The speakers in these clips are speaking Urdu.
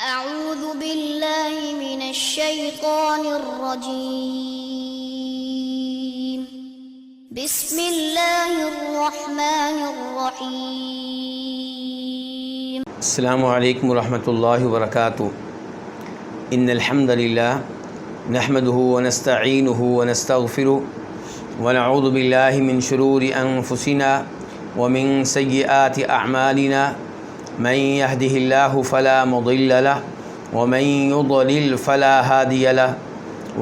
أعوذ بالله من الشيطان الرجيم بسم الله الرحمن الرحيم السلام علیکم ورحمۃ اللہ وبرکاتہ ان الحمد للہ نحمده ونستعینه ونستغفره ونعوذ باللہ من شرور انفسنا ومن سیئات اعمالنا من يهده الله فلا مضل له ومن يضلل فلا هادي له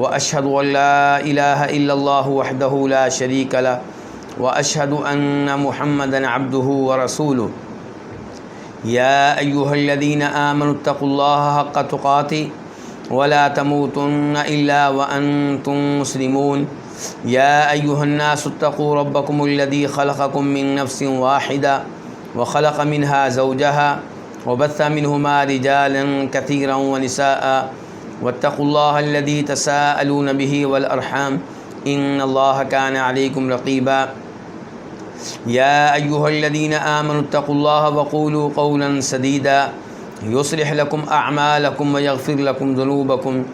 واشهد ان لا اله الا الله وحده لا شريك له واشهد ان محمدا عبده ورسوله يا أيها الذين آمنوا اتقوا الله حق تقاته ولا تموتن إلا وأنتم مسلمون يا أيها الناس اتقوا ربكم الذي خلقكم من نفس واحدة وخلق منها زوجها وبث منهما رجالا كثيرا ونساء واتقوا الله الذي تساءلون به والأرحام إن الله كان عليكم رقيبا يا أيها الذين آمنوا اتقوا الله وقولوا قولا سديدا يصلح لكم أعمالكم ويغفر لكم ذنوبكم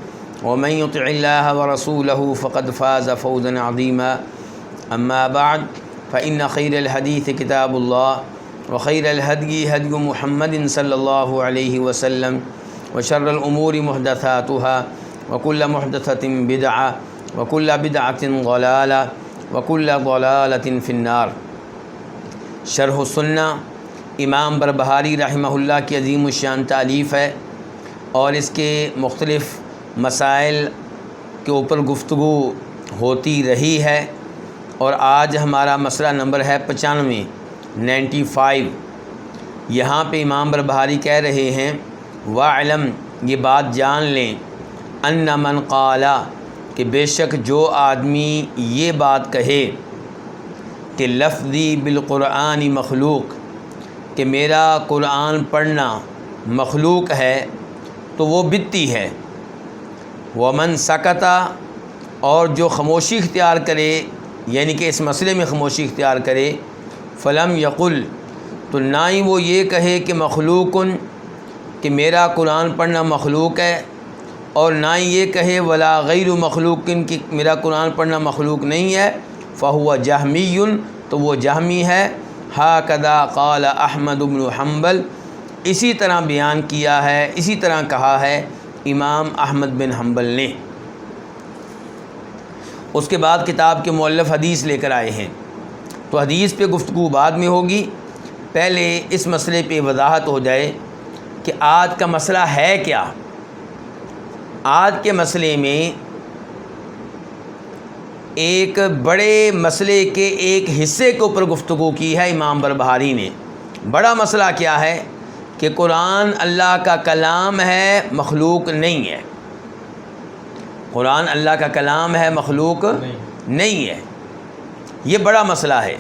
ومن يطع الله ورسوله فقد فاز فوزا عظيما أما بعد فإن خير الحديث كتاب الله وخير الهدي هدي محمد صلى الله عليه وسلم وشر الأمور محدثاتها وكل محدثة بدعة وكل بدعة ضلالة وكل ضلالة في النار۔ شرح السنہ امام بربہاری رحمہ اللہ کی عظیم الشان تالیف ہے اور اس کے مختلف مسائل کے اوپر گفتگو ہوتی رہی ہے، اور آج ہمارا مسئلہ نمبر ہے 95 یہاں پہ امام بربہاری کہہ رہے ہیں وَاعْلَمْ، یہ بات جان لیں، أَنَّ مَنْ قَالَ، کہ بے شک جو آدمی یہ بات کہے کہ لفظی بالقرآن مخلوق، کہ میرا قرآن پڑھنا مخلوق ہے، تو وہ بدتی ہے۔ ومن سکتا، اور جو خاموشی اختیار کرے، یعنی کہ اس مسئلے میں خاموشی اختیار کرے، فلم یقل، تو نہ ہی وہ یہ کہے کہ مخلوقن، کہ میرا قرآن پڑھنا مخلوق ہے، اور نہ ہی یہ کہے ولا غیر مخلوقن، کہ میرا قرآن پڑھنا مخلوق نہیں ہے، فہو جہمی، تو وہ جہمی ہے۔ ہاکذا قال احمد بن حنبل، اسی طرح بیان کیا ہے، اسی طرح کہا ہے امام احمد بن حنبل نے۔ اس کے بعد کتاب کے مؤلف حدیث لے کر آئے ہیں، تو حدیث پہ گفتگو بعد میں ہوگی، پہلے اس مسئلے پہ وضاحت ہو جائے کہ آج کا مسئلہ ہے کیا۔ آج کے مسئلے میں ایک بڑے مسئلے کے ایک حصے کے اوپر گفتگو کی ہے امام بربہاری نے۔ بڑا مسئلہ کیا ہے کہ قرآن اللہ کا کلام ہے، مخلوق نہیں ہے۔ قرآن اللہ کا کلام ہے، مخلوق نہیں ہے، یہ بڑا مسئلہ ہے۔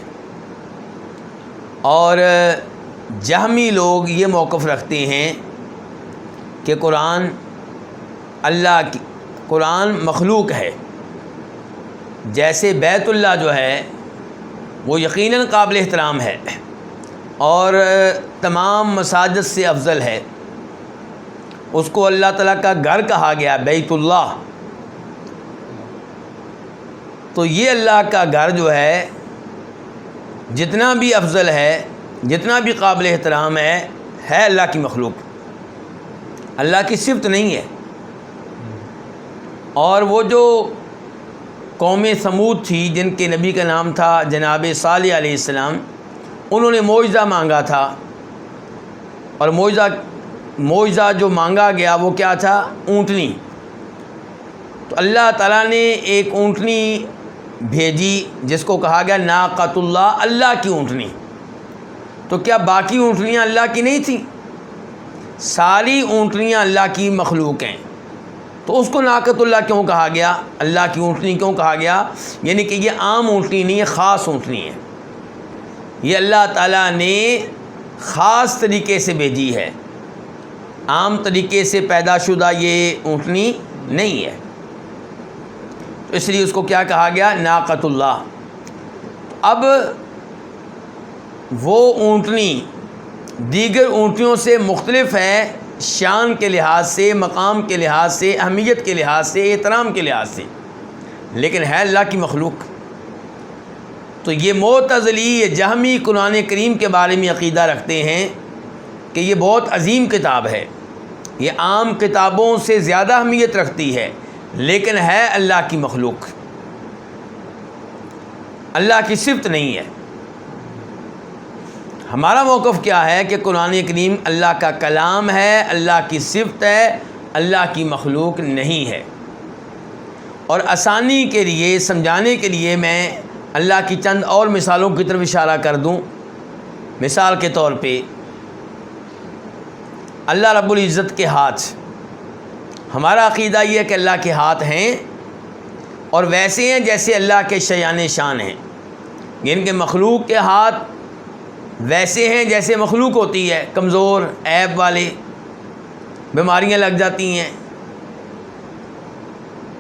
اور جہمی لوگ یہ موقف رکھتے ہیں کہ قرآن مخلوق ہے، جیسے بیت اللہ جو ہے وہ یقیناً قابل احترام ہے اور تمام مساجد سے افضل ہے، اس کو اللہ تعالیٰ کا گھر کہا گیا، بیت اللہ۔ تو یہ اللہ کا گھر جو ہے جتنا بھی افضل ہے، جتنا بھی قابل احترام ہے اللہ کی مخلوق، اللہ کی صفت نہیں ہے۔ اور وہ جو قوم سمود تھی جن کے نبی کا نام تھا جناب صالح علیہ السلام، انہوں نے معجزہ مانگا تھا، اور معجزہ جو مانگا گیا وہ کیا تھا؟ اونٹنی۔ تو اللہ تعالیٰ نے ایک اونٹنی بھیجی جس کو کہا گیا ناقۃ اللہ، اللہ کی اونٹنی۔ تو کیا باقی اونٹنیاں اللہ کی نہیں تھیں؟ ساری اونٹنیاں اللہ کی مخلوق ہیں، تو اس کو ناقۃ اللہ کیوں کہا گیا؟ اللہ کی اونٹنی کیوں کہا گیا؟ یعنی کہ یہ عام اونٹنی نہیں ہے، خاص اونٹنی ہے، یہ اللہ تعالیٰ نے خاص طریقے سے بھیجی ہے، عام طریقے سے پیدا شدہ یہ اونٹنی نہیں ہے، تو اس لیے اس کو کیا کہا گیا؟ ناقۃ اللہ۔ اب وہ اونٹنی دیگر اونٹنیوں سے مختلف ہے شان کے لحاظ سے، مقام کے لحاظ سے، اہمیت کے لحاظ سے، احترام کے لحاظ سے، لیکن ہے اللہ کی مخلوق۔ تو یہ معتزلی، یہ جہمی قرآن کریم کے بارے میں عقیدہ رکھتے ہیں کہ یہ بہت عظیم کتاب ہے، یہ عام کتابوں سے زیادہ اہمیت رکھتی ہے، لیکن ہے اللہ کی مخلوق، اللہ کی صفت نہیں ہے۔ ہمارا موقف کیا ہے کہ قرآن کریم اللہ کا کلام ہے، اللہ کی صفت ہے، اللہ کی مخلوق نہیں ہے۔ اور آسانی کے لیے، سمجھانے کے لیے میں اللہ کی چند اور مثالوں کی طرف اشارہ کر دوں۔ مثال کے طور پہ اللہ رب العزت کے ہاتھ، ہمارا عقیدہ یہ ہے کہ اللہ کے ہاتھ ہیں اور ویسے ہیں جیسے اللہ کے شیان شان ہیں، یعنی کہ مخلوق کے ہاتھ ویسے ہیں جیسے مخلوق ہوتی ہے، کمزور، عیب والے، بیماریاں لگ جاتی ہیں،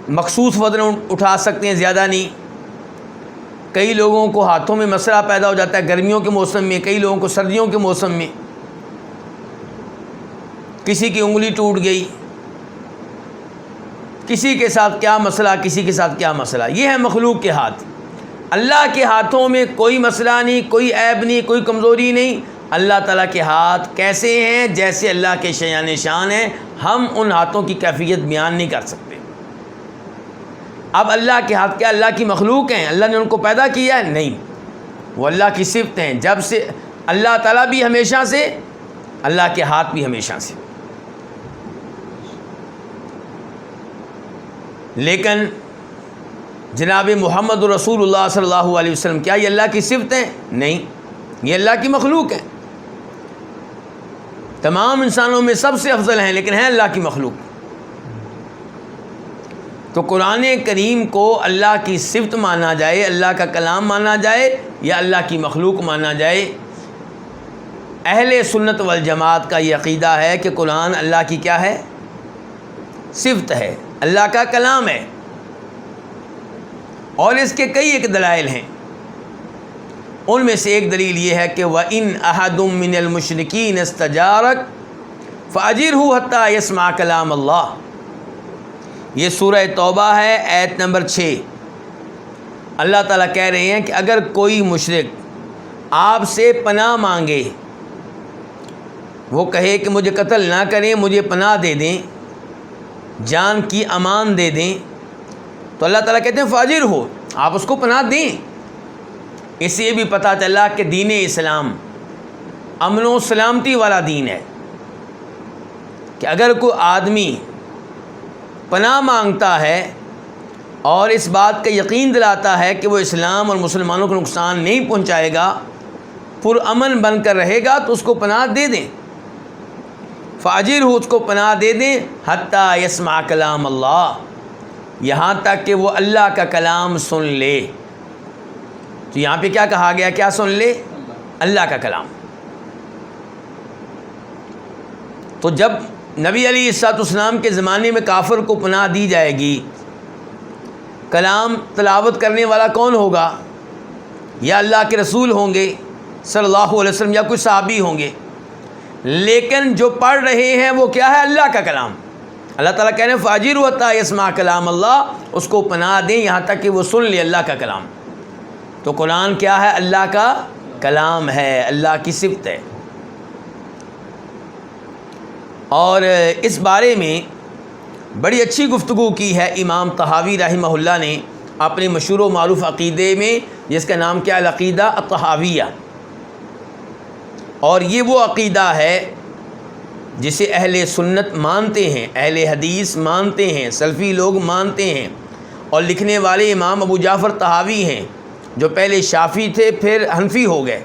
مخصوص وزن اٹھا سکتے ہیں، زیادہ نہیں۔ کئی لوگوں کو ہاتھوں میں مسئلہ پیدا ہو جاتا ہے گرمیوں کے موسم میں، کئی لوگوں کو سردیوں کے موسم میں، کسی کی انگلی ٹوٹ گئی، کسی کے ساتھ کیا مسئلہ، کسی کے ساتھ کیا مسئلہ۔ یہ ہے مخلوق کے ہاتھ۔ اللہ کے ہاتھوں میں کوئی مسئلہ نہیں، کوئی عیب نہیں، کوئی کمزوری نہیں۔ اللہ تعالیٰ کے ہاتھ کیسے ہیں؟ جیسے اللہ کے شیان شان ہیں۔ ہم ان ہاتھوں کی کیفیت بیان نہیں کر سکتے۔ اب اللہ کے ہاتھ کیا اللہ کی مخلوق ہیں؟ اللہ نے ان کو پیدا کیا ہے؟ نہیں، وہ اللہ کی صفت ہیں۔ جب سے اللہ تعالیٰ بھی ہمیشہ سے، اللہ کے ہاتھ بھی ہمیشہ سے۔ لیکن جناب محمد رسول اللہ صلی اللہ علیہ وسلم کیا یہ اللہ کی صفت ہیں؟ نہیں، یہ اللہ کی مخلوق ہیں۔ تمام انسانوں میں سب سے افضل ہیں، لیکن ہیں اللہ کی مخلوق۔ تو قرآن کریم کو اللہ کی صفت مانا جائے، اللہ کا کلام مانا جائے، یا اللہ کی مخلوق مانا جائے، اہل سنت والجماعت کا یہ عقیدہ ہے کہ قرآن اللہ کی کیا ہے؟ صفت ہے، اللہ کا کلام ہے۔ اور اس کے کئی ایک دلائل ہیں۔ ان میں سے ایک دلیل یہ ہے کہ وَإِنْ أَحَدٌ مِّنَ الْمُشْرِكِينَ اسْتَجَارَكَ فَأَجِرْهُ حَتَّى يَسْمَعَ كَلَامَ اللَّهِ۔ یہ سورہ توبہ ہے، آیت نمبر 6۔ اللہ تعالیٰ کہہ رہے ہیں کہ اگر کوئی مشرک آپ سے پناہ مانگے، وہ کہے کہ مجھے قتل نہ کریں، مجھے پناہ دے دیں، جان کی امان دے دیں، تو اللہ تعالیٰ کہتے ہیں فاجر ہو، آپ اس کو پناہ دیں۔ اس سے بھی پتہ چلا کہ دین اسلام امن و سلامتی والا دین ہے، کہ اگر کوئی آدمی پناہ مانگتا ہے اور اس بات کا یقین دلاتا ہے کہ وہ اسلام اور مسلمانوں کو نقصان نہیں پہنچائے گا، پرامن بن کر رہے گا، تو اس کو پناہ دے دیں۔ فاجر ہو، اس کو پناہ دے دیں، حتیٰ یسمع کلام اللہ، یہاں تک کہ وہ اللہ کا کلام سن لے۔ تو یہاں پہ کیا کہا گیا؟ کیا سن لے؟ اللہ کا کلام۔ تو جب نبی علیہ السلام کے زمانے میں کافر کو پناہ دی جائے گی، کلام تلاوت کرنے والا کون ہوگا؟ یا اللہ کے رسول ہوں گے صلی اللہ علیہ وسلم، یا کوئی صحابی ہوں گے، لیکن جو پڑھ رہے ہیں وہ کیا ہے؟ اللہ کا کلام۔ اللہ تعالیٰ کہہ رہے ہیں فاجر حتیٰ یسمع کلام اللہ، اس کو پناہ دیں یہاں تک کہ وہ سن لے اللہ کا کلام۔ تو قرآن کیا ہے؟ اللہ کا کلام ہے، اللہ کی صفت ہے۔ اور اس بارے میں بڑی اچھی گفتگو کی ہے امام طحاوی رحمہ اللہ نے اپنے مشہور و معروف عقیدے میں، جس کا نام کیا؟ العقیدہ الطحاویہ۔ اور یہ وہ عقیدہ ہے جسے اہل سنت مانتے ہیں، اہل حدیث مانتے ہیں، سلفی لوگ مانتے ہیں، اور لکھنے والے امام ابو جعفر طحاوی ہیں، جو پہلے شافعی تھے پھر حنفی ہو گئے۔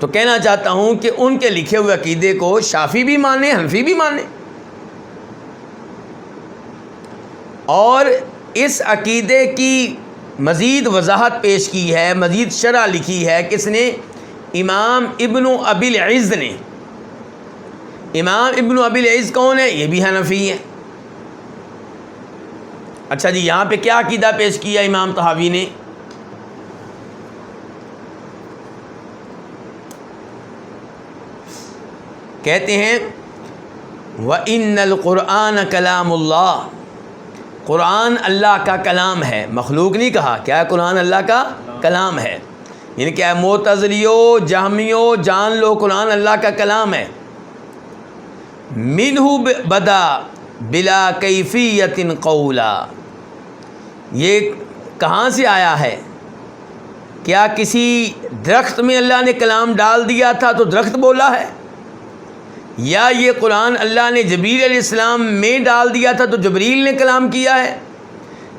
تو کہنا چاہتا ہوں کہ ان کے لکھے ہوئے عقیدے کو شافعی بھی مانیں، حنفی بھی مانیں۔ اور اس عقیدے کی مزید وضاحت پیش کی ہے، مزید شرح لکھی ہے، کس نے؟ امام ابن ابی العز نے۔ امام ابن ابی العز کون ہے؟ یہ بھی حنفی ہیں۔ اچھا جی، یہاں پہ کیا عقیدہ پیش کیا امام طحاوی نے؟ کہتے ہیں وَإِنَّ الْقُرْآنَ كَلَامُ اللَّهِ، قرآن اللہ کا کلام ہے، مخلوق نہیں کہا، کیا ہے قرآن اللہ کا کلام ہے، یعنی کیا ہے معتزلیوں جہمیوں جان لو قرآن اللہ کا کلام ہے۔ مِنْهُ بدا بلا کیفیت قولا، یہ کہاں سے آیا ہے؟ کیا کسی درخت میں اللہ نے کلام ڈال دیا تھا تو درخت بولا ہے؟ یا یہ قرآن اللہ نے جبریل علیہ السلام میں ڈال دیا تھا تو جبریل نے کلام کیا ہے؟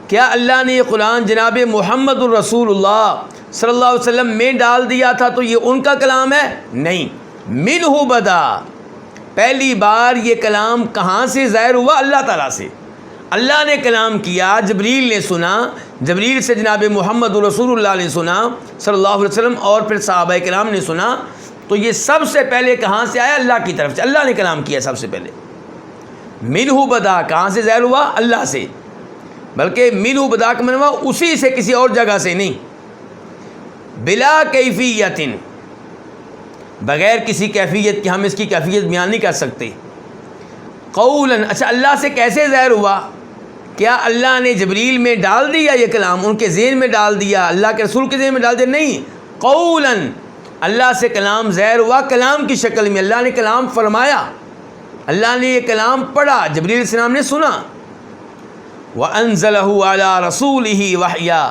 کیا اللہ نے یہ قرآن جناب محمد الرسول اللہ صلی اللہ علیہ وسلم میں ڈال دیا تھا تو یہ ان کا کلام ہے؟ نہیں، منہ بدا، پہلی بار یہ کلام کہاں سے ظاہر ہوا؟ اللہ تعالیٰ سے۔ اللہ نے کلام کیا، جبریل نے سنا، جبریل سے جناب محمد رسول اللہ نے سنا صلی اللہ علیہ وسلم، اور پھر صحابہ کرام نے سنا، تو یہ سب سے پہلے کہاں سے آیا؟ اللہ کی طرف سے، اللہ نے کلام کیا سب سے پہلے۔ منہ بدا کہاں سے ظاہر ہوا؟ اللہ سے، بلکہ منہ بدا کا معنی اسی سے، کسی اور جگہ سے نہیں۔ بلا کیفیت، بغیر کسی کیفیت کے، ہم اس کی کیفیت بیان نہیں کر سکتے۔ قولاً، اچھا اللہ سے کیسے ظاہر ہوا؟ کیا اللہ نے جبریل میں ڈال دیا یہ کلام، ان کے ذہن میں ڈال دیا، اللہ کے رسول کے ذہن میں ڈال دیا؟ نہیں، قولاً، اللہ سے کلام ظاہر ہوا کلام کی شکل میں، اللہ نے کلام فرمایا، اللہ نے یہ کلام پڑھا، جبریل علیہ السلام نے سنا۔ وَأَنزَلَهُ عَلَىٰ رَسُولِهِ وَحْيًا،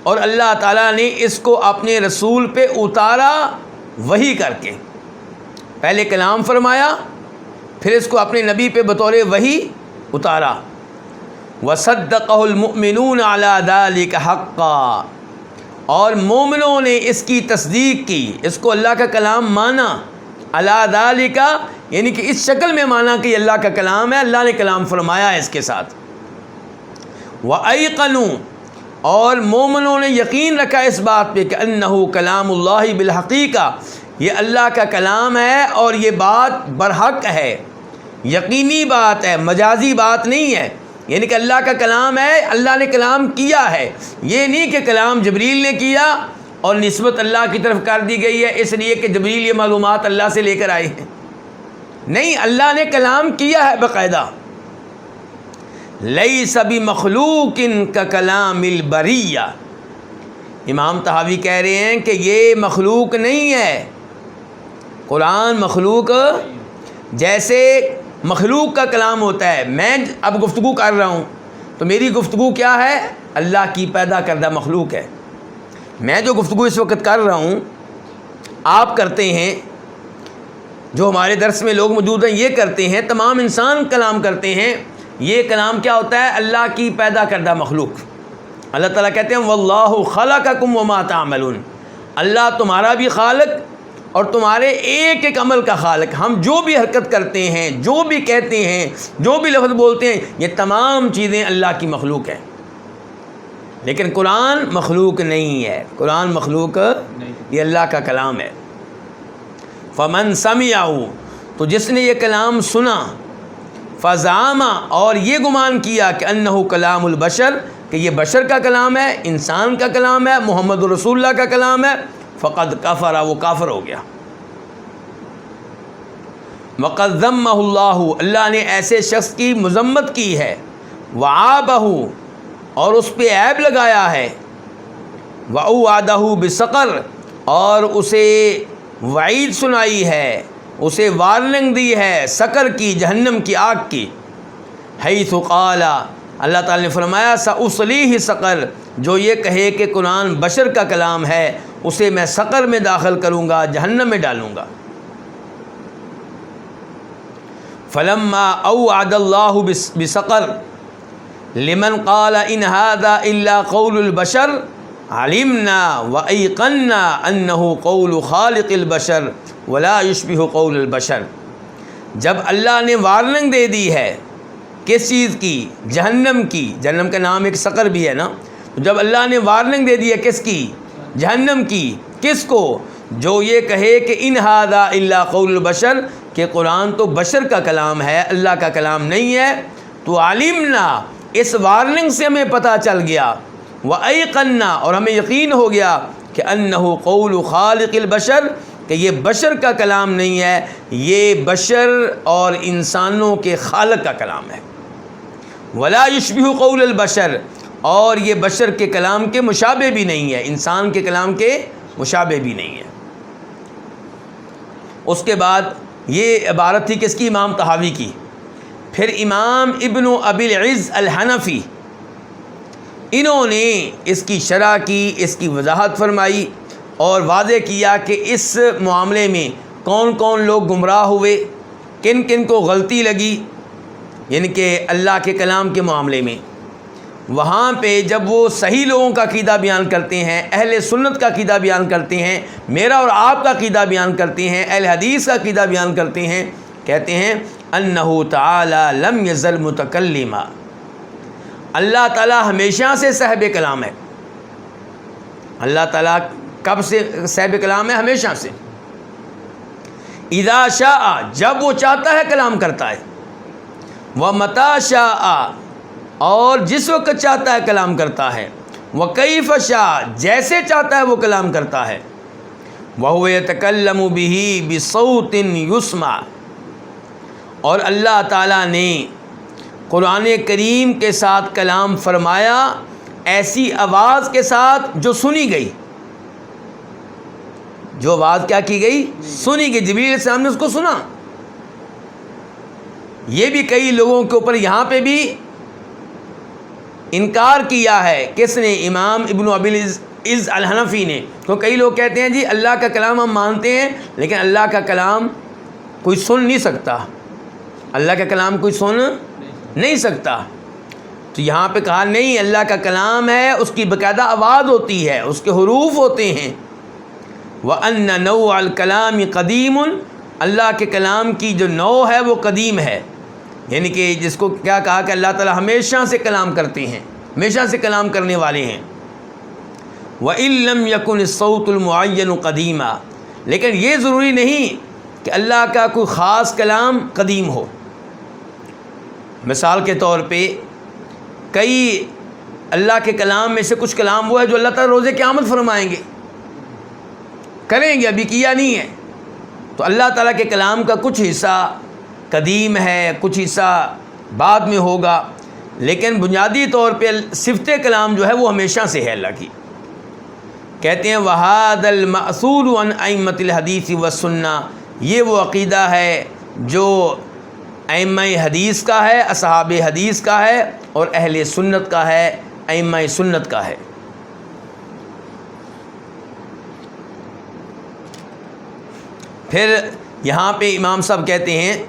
اور اللہ تعالیٰ نے اس کو اپنے رسول پہ اتارا وحی کر کے، پہلے کلام فرمایا، پھر اس کو اپنے نبی پہ بطور وحی اتارا۔ وَصَدَّقَهُ الْمُؤْمِنُونَ عَلَىٰ ذَلِكَ حَقًّا، اور مومنوں نے اس کی تصدیق کی، اس کو اللہ کا کلام مانا، عَلَىٰ ذَلِكَ یعنی کہ اس شکل میں مانا کہ یہ اللہ کا کلام ہے، اللہ نے کلام فرمایا ہے اس کے ساتھ۔ وَأَيْقَنُوا، اور مومنوں نے یقین رکھا اس بات پہ کہ انہ کلام اللہ بالحقیقہ، یہ اللہ کا کلام ہے اور یہ بات برحق ہے، یقینی بات ہے، مجازی بات نہیں ہے، یعنی کہ اللہ کا کلام ہے، اللہ نے کلام کیا ہے، یہ نہیں کہ کلام جبریل نے کیا اور نسبت اللہ کی طرف کر دی گئی ہے اس لیے کہ جبریل یہ معلومات اللہ سے لے کر آئے ہیں، نہیں، اللہ نے کلام کیا ہے باقاعدہ۔ لیس بمخلوق ککلام البریہ، امام طحاوی کہہ رہے ہیں کہ یہ مخلوق نہیں ہے، قرآن مخلوق جیسے مخلوق کا کلام ہوتا ہے، میں اب گفتگو کر رہا ہوں تو میری گفتگو کیا ہے؟ اللہ کی پیدا کردہ مخلوق ہے، میں جو گفتگو اس وقت کر رہا ہوں آپ کرتے ہیں، جو ہمارے درس میں لوگ موجود ہیں یہ کرتے ہیں، تمام انسان کلام کرتے ہیں، یہ کلام کیا ہوتا ہے؟ اللہ کی پیدا کردہ مخلوق۔ اللہ تعالیٰ کہتے ہیں واللہ خلقکم وما تعملون، اللہ تمہارا بھی خالق اور تمہارے ایک ایک عمل کا خالق، ہم جو بھی حرکت کرتے ہیں، جو بھی کہتے ہیں، جو بھی لفظ بولتے ہیں، یہ تمام چیزیں اللہ کی مخلوق ہیں، لیکن قرآن مخلوق نہیں ہے، قرآن مخلوق یہ اللہ کا کلام ہے۔ فمن سمعہ، تو جس نے یہ کلام سنا، فزعم، اور یہ گمان کیا کہ انہ کلام البشر، کہ یہ بشر کا کلام ہے، انسان کا کلام ہے، محمد رسول اللہ کا کلام ہے، فقد کفر، وہ کافر ہو گیا۔ وقد ذمہ اللہ، اللہ نے ایسے شخص کی مذمت کی ہے، وعابہ، اور اس پہ عیب لگایا ہے، وأوعدہ بسقر، اور اسے وعید سنائی ہے، اسے وارننگ دی ہے سقر کی، جہنم کی آگ کی۔ حیث قال، اللہ تعالی نے فرمایا سأصلیہ سقر، جو یہ کہے کہ قرآن بشر کا کلام ہے اسے میں سقر میں داخل کروں گا، جہنم میں ڈالوں گا۔ فلما اوعد اللہ بسقر لمن قال ان هذا الا قول البشر علمنا وایقنا انه قول خالق البشر ولا يشبه قول البشر، جب اللہ نے وارننگ دے دی ہے کس چیز کی؟ جہنم کی، جہنم کا نام ایک سقر بھی ہے نا، جب اللہ نے وارننگ دے دی ہے کس کی؟ جہنم کی، کس کو؟ جو یہ کہے کہ ان هذا الا قول البشر، کہ قرآن تو بشر کا کلام ہے، اللہ کا کلام نہیں ہے، تو علمنا، اس وارننگ سے ہمیں پتہ چل گیا، وایقنا، اور ہمیں یقین ہو گیا کہ انہ قول خالق البشر، کہ یہ بشر کا کلام نہیں ہے، یہ بشر اور انسانوں کے خالق کا کلام ہے۔ ولا یشبہ قول البشر، اور یہ بشر کے کلام کے مشابہ بھی نہیں ہے، انسان کے کلام کے مشابہ بھی نہیں ہے۔ اس کے بعد یہ عبارت تھی کس کی؟ امام طحاوی کی۔ پھر امام ابن ابی العز الحنفی، انہوں نے اس کی شرح کی، اس کی وضاحت فرمائی اور واضح کیا کہ اس معاملے میں کون کون لوگ گمراہ ہوئے، کن کن کو غلطی لگی، یعنی کہ اللہ کے کلام کے معاملے میں۔ وہاں پہ جب وہ صحیح لوگوں کا عقیدہ بیان کرتے ہیں، اہل سنت کا عقیدہ بیان کرتے ہیں، میرا اور آپ کا عقیدہ بیان کرتے ہیں، اہل حدیث کا عقیدہ بیان کرتے ہیں، کہتے ہیں انہ تعالی لم یزل متکلما، اللہ تعالیٰ ہمیشہ سے صاحب کلام ہے۔ اللہ تعالیٰ کب سے صاحب کلام ہے؟ ہمیشہ سے۔ اذا شاء، جب وہ چاہتا ہے کلام کرتا ہے، ومتی شاء، اور جس وقت چاہتا ہے کلام کرتا ہے، وکیف شاء، جیسے چاہتا ہے وہ کلام کرتا ہے، وہو یتکلم بہ بصوت یسمع، اور اللہ تعالیٰ نے قرآن کریم کے ساتھ کلام فرمایا ایسی آواز کے ساتھ جو سنی گئی، جو آواز کیا کی گئی؟ سنی گئی، جبریل علیہ السلام نے اس کو سنا۔ یہ بھی کئی لوگوں کے اوپر یہاں پہ بھی انکار کیا ہے، کس نے؟ امام ابن ابی العز الحنفی نے۔ تو کئی لوگ کہتے ہیں جی اللہ کا کلام ہم مانتے ہیں لیکن اللہ کا کلام کوئی سن نہیں سکتا، اللہ کا کلام کوئی سن نہیں سکتا۔ تو یہاں پہ کہا نہیں، اللہ کا کلام ہے، اس کی باقاعدہ آواز ہوتی ہے، اس کے حروف ہوتے ہیں۔ وَأَنَّ نَوْعَ الْكَلَامِ قَدِيمٌ، اللہ کے کلام کی جو نوع ہے وہ قدیم ہے، یعنی کہ جس کو کیا کہا کہ اللہ تعالیٰ ہمیشہ سے کلام کرتے ہیں، ہمیشہ سے کلام کرنے والے ہیں۔ وَإِن لَّمْ يَكُنِ الصَّوْتُ الْمُعَيَّنُ قَدِيمًا، لیکن یہ ضروری نہیں کہ اللہ کا کوئی خاص کلام قدیم ہو۔ مثال کے طور پہ کئی اللہ کے کلام میں سے کچھ کلام وہ ہے جو اللہ تعالیٰ روز قیامت فرمائیں گے، کریں گے، ابھی کیا نہیں ہے۔ تو اللہ تعالیٰ کے کلام کا کچھ حصہ قدیم ہے، کچھ حصہ بعد میں ہوگا، لیکن بنیادی طور پہ صفت کلام جو ہے وہ ہمیشہ سے ہے اللہ کی۔ کہتے ہیں وَهَذَا الْمَأْثُورُ عَنْ أَئِمَّةِ الْحَدِيثِ وَالسُّنَّةِ، یہ وہ عقیدہ ہے جو ائمہ حدیث کا ہے، اصحاب حدیث کا ہے، اور اہل سنت کا ہے، ائمہ سنت کا ہے۔ پھر یہاں پہ امام صاحب کہتے ہیں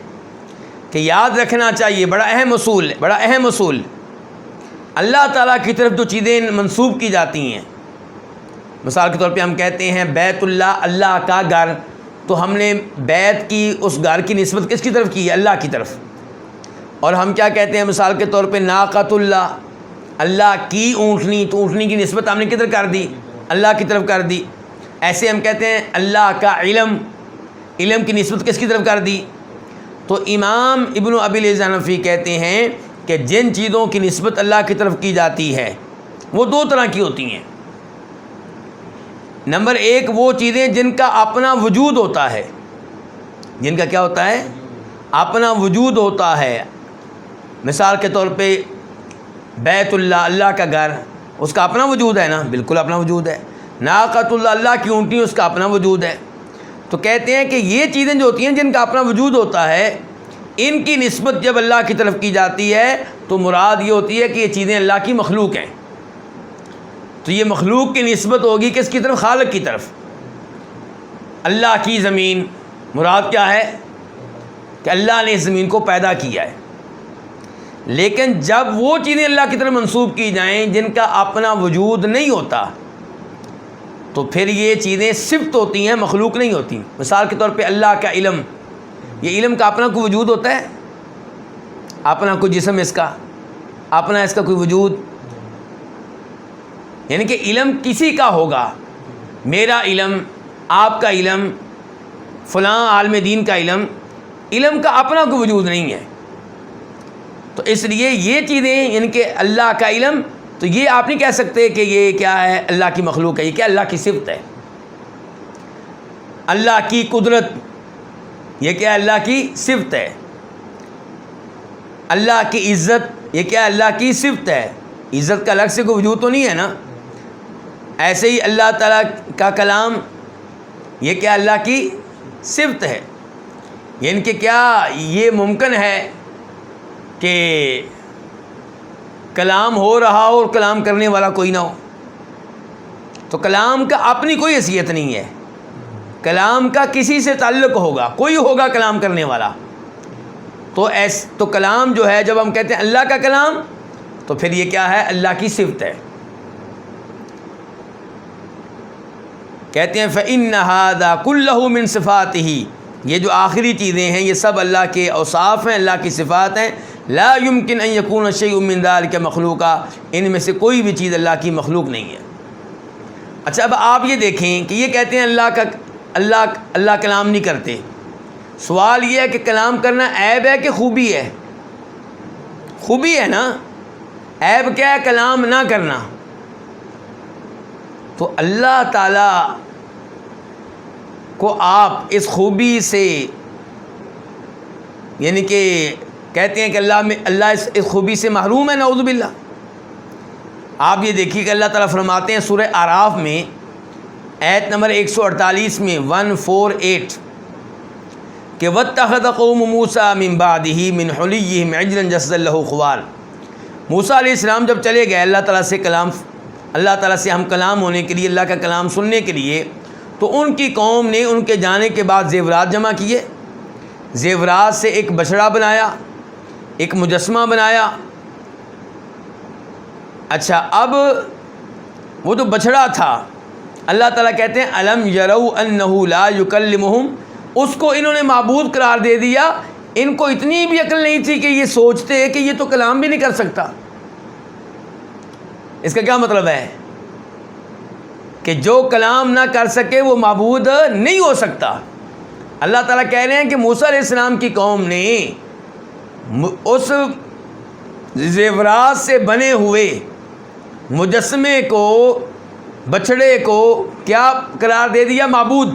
کہ یاد رکھنا چاہیے، بڑا اہم اصول ہے، بڑا اہم اصول، اللہ تعالیٰ کی طرف جو چیزیں منسوب کی جاتی ہیں، مثال کے طور پہ ہم کہتے ہیں بیت اللہ، اللہ کا گھر، تو ہم نے بیت کی اس گھر کی نسبت کس کی طرف کی ہے؟ اللہ کی طرف۔ اور ہم کیا کہتے ہیں مثال کے طور پہ ناقۃ اللہ، اللہ کی اونٹنی، تو اونٹنی کی نسبت ہم نے کدھر کر دی؟ اللہ کی طرف کر دی۔ ایسے ہم کہتے ہیں اللہ کا علم، علم کی نسبت کس کی طرف کر دی؟ تو امام ابن ابی العز الحنفی کہتے ہیں کہ جن چیزوں کی نسبت اللہ کی طرف کی جاتی ہے وہ دو طرح کی ہوتی ہیں۔ نمبر ایک وہ چیزیں جن کا اپنا وجود ہوتا ہے، جن کا کیا ہوتا ہے؟ اپنا وجود ہوتا ہے۔ مثال کے طور پہ بیت اللہ، اللہ کا گھر، اس کا اپنا وجود ہے نا، بالکل اپنا وجود ہے۔ ناقۃ اللہ، اللہ کی اونٹنی، اس کا اپنا وجود ہے۔ تو کہتے ہیں کہ یہ چیزیں جو ہوتی ہیں جن کا اپنا وجود ہوتا ہے، ان کی نسبت جب اللہ کی طرف کی جاتی ہے تو مراد یہ ہوتی ہے کہ یہ چیزیں اللہ کی مخلوق ہیں۔ تو یہ مخلوق کی نسبت ہوگی کس کی طرف؟ خالق کی طرف۔ اللہ کی زمین، مراد کیا ہے؟ کہ اللہ نے اس زمین کو پیدا کیا ہے۔ لیکن جب وہ چیزیں اللہ کی طرف منسوب کی جائیں جن کا اپنا وجود نہیں ہوتا تو پھر یہ چیزیں صفت ہوتی ہیں، مخلوق نہیں ہوتی۔ مثال کے طور پہ اللہ کا علم، یہ علم کا اپنا کوئی وجود ہوتا ہے؟ اپنا کوئی جسم، اس کا اپنا، اس کا کوئی وجود، یعنی کہ علم کسی کا ہوگا، میرا علم، آپ کا علم، فلاں عالم دین کا علم، علم کا اپنا کوئی وجود نہیں ہے۔ تو اس لیے یہ چیزیں یعنی کہ اللہ کا علم، تو یہ آپ نہیں کہہ سکتے کہ یہ کیا ہے؟ اللہ کی مخلوق ہے، یہ کیا؟ اللہ کی صفت ہے۔ اللہ کی قدرت یہ کیا اللہ کی صفت ہے. اللہ کی عزت یہ کیا اللہ کی صفت ہے. عزت کا الگ سے کوئی وجود تو نہیں ہے نا. ایسے ہی اللہ تعالیٰ کا کلام یہ کیا اللہ کی صفت ہے. یعنی کہ کیا یہ ممکن ہے کہ کلام ہو رہا ہو اور کلام کرنے والا کوئی نہ ہو؟ تو کلام کا اپنی کوئی حیثیت نہیں ہے. کلام کا کسی سے تعلق ہوگا, کوئی ہوگا کلام کرنے والا. تو کلام جو ہے جب ہم کہتے ہیں اللہ کا کلام تو پھر یہ کیا ہے اللہ کی صفت ہے. کہتے ہیں فَإِنَّ هَذَا كُلَّهُ مِن صِفَاتِهِ, یہ جو آخری چیزیں ہیں یہ سب اللہ کے اوصاف ہیں, اللہ کی صفات ہیں. لا يمكن ان يكون شيء من ذلك مخلوقا, ان میں سے کوئی بھی چیز اللہ کی مخلوق نہیں ہے. اچھا اب آپ یہ دیکھیں کہ یہ کہتے ہیں اللہ کلام نہیں کرتے. سوال یہ ہے کہ کلام کرنا عیب ہے کہ خوبی ہے؟ خوبی ہے نا. عیب کیا ہے؟ کلام نہ کرنا. تو اللہ تعالیٰ کو آپ اس خوبی سے یعنی کہ کہتے ہیں کہ اللہ اس خوبی سے محروم ہے, نعوذ باللہ. آپ یہ دیکھیے کہ اللہ تعالیٰ فرماتے ہیں سورہ اعراف میں آیت نمبر 148 میں 148 کہ وَاتَّخَذَ قَوْمُ مُوسَىٰ مِن بَعْدِهِ مِنْ حُلِيِّهِمْ عِجْلًا جَسَدًا لَهُ خُوَارٌ. موسیٰ علیہ السلام جب چلے گئے اللہ تعالیٰ سے ہم کلام ہونے کے لیے, اللہ کا کلام سننے کے لیے, تو ان کی قوم نے ان کے جانے کے بعد زیورات جمع کیے. زیورات سے ایک بچڑا بنایا, ایک مجسمہ بنایا. اچھا اب وہ جو بچڑا تھا اللہ تعالیٰ کہتے ہیں الم یروا انہ لا یکلمہم, اس کو انہوں نے معبود قرار دے دیا. ان کو اتنی بھی عقل نہیں تھی کہ یہ سوچتے کہ یہ تو کلام بھی نہیں کر سکتا. اس کا کیا مطلب ہے کہ جو کلام نہ کر سکے وہ معبود نہیں ہو سکتا. اللہ تعالیٰ کہہ رہے ہیں کہ موسیٰ علیہ السلام کی قوم نے اس زیورات سے بنے ہوئے مجسمے کو, بچڑے کو کیا قرار دے دیا؟ معبود.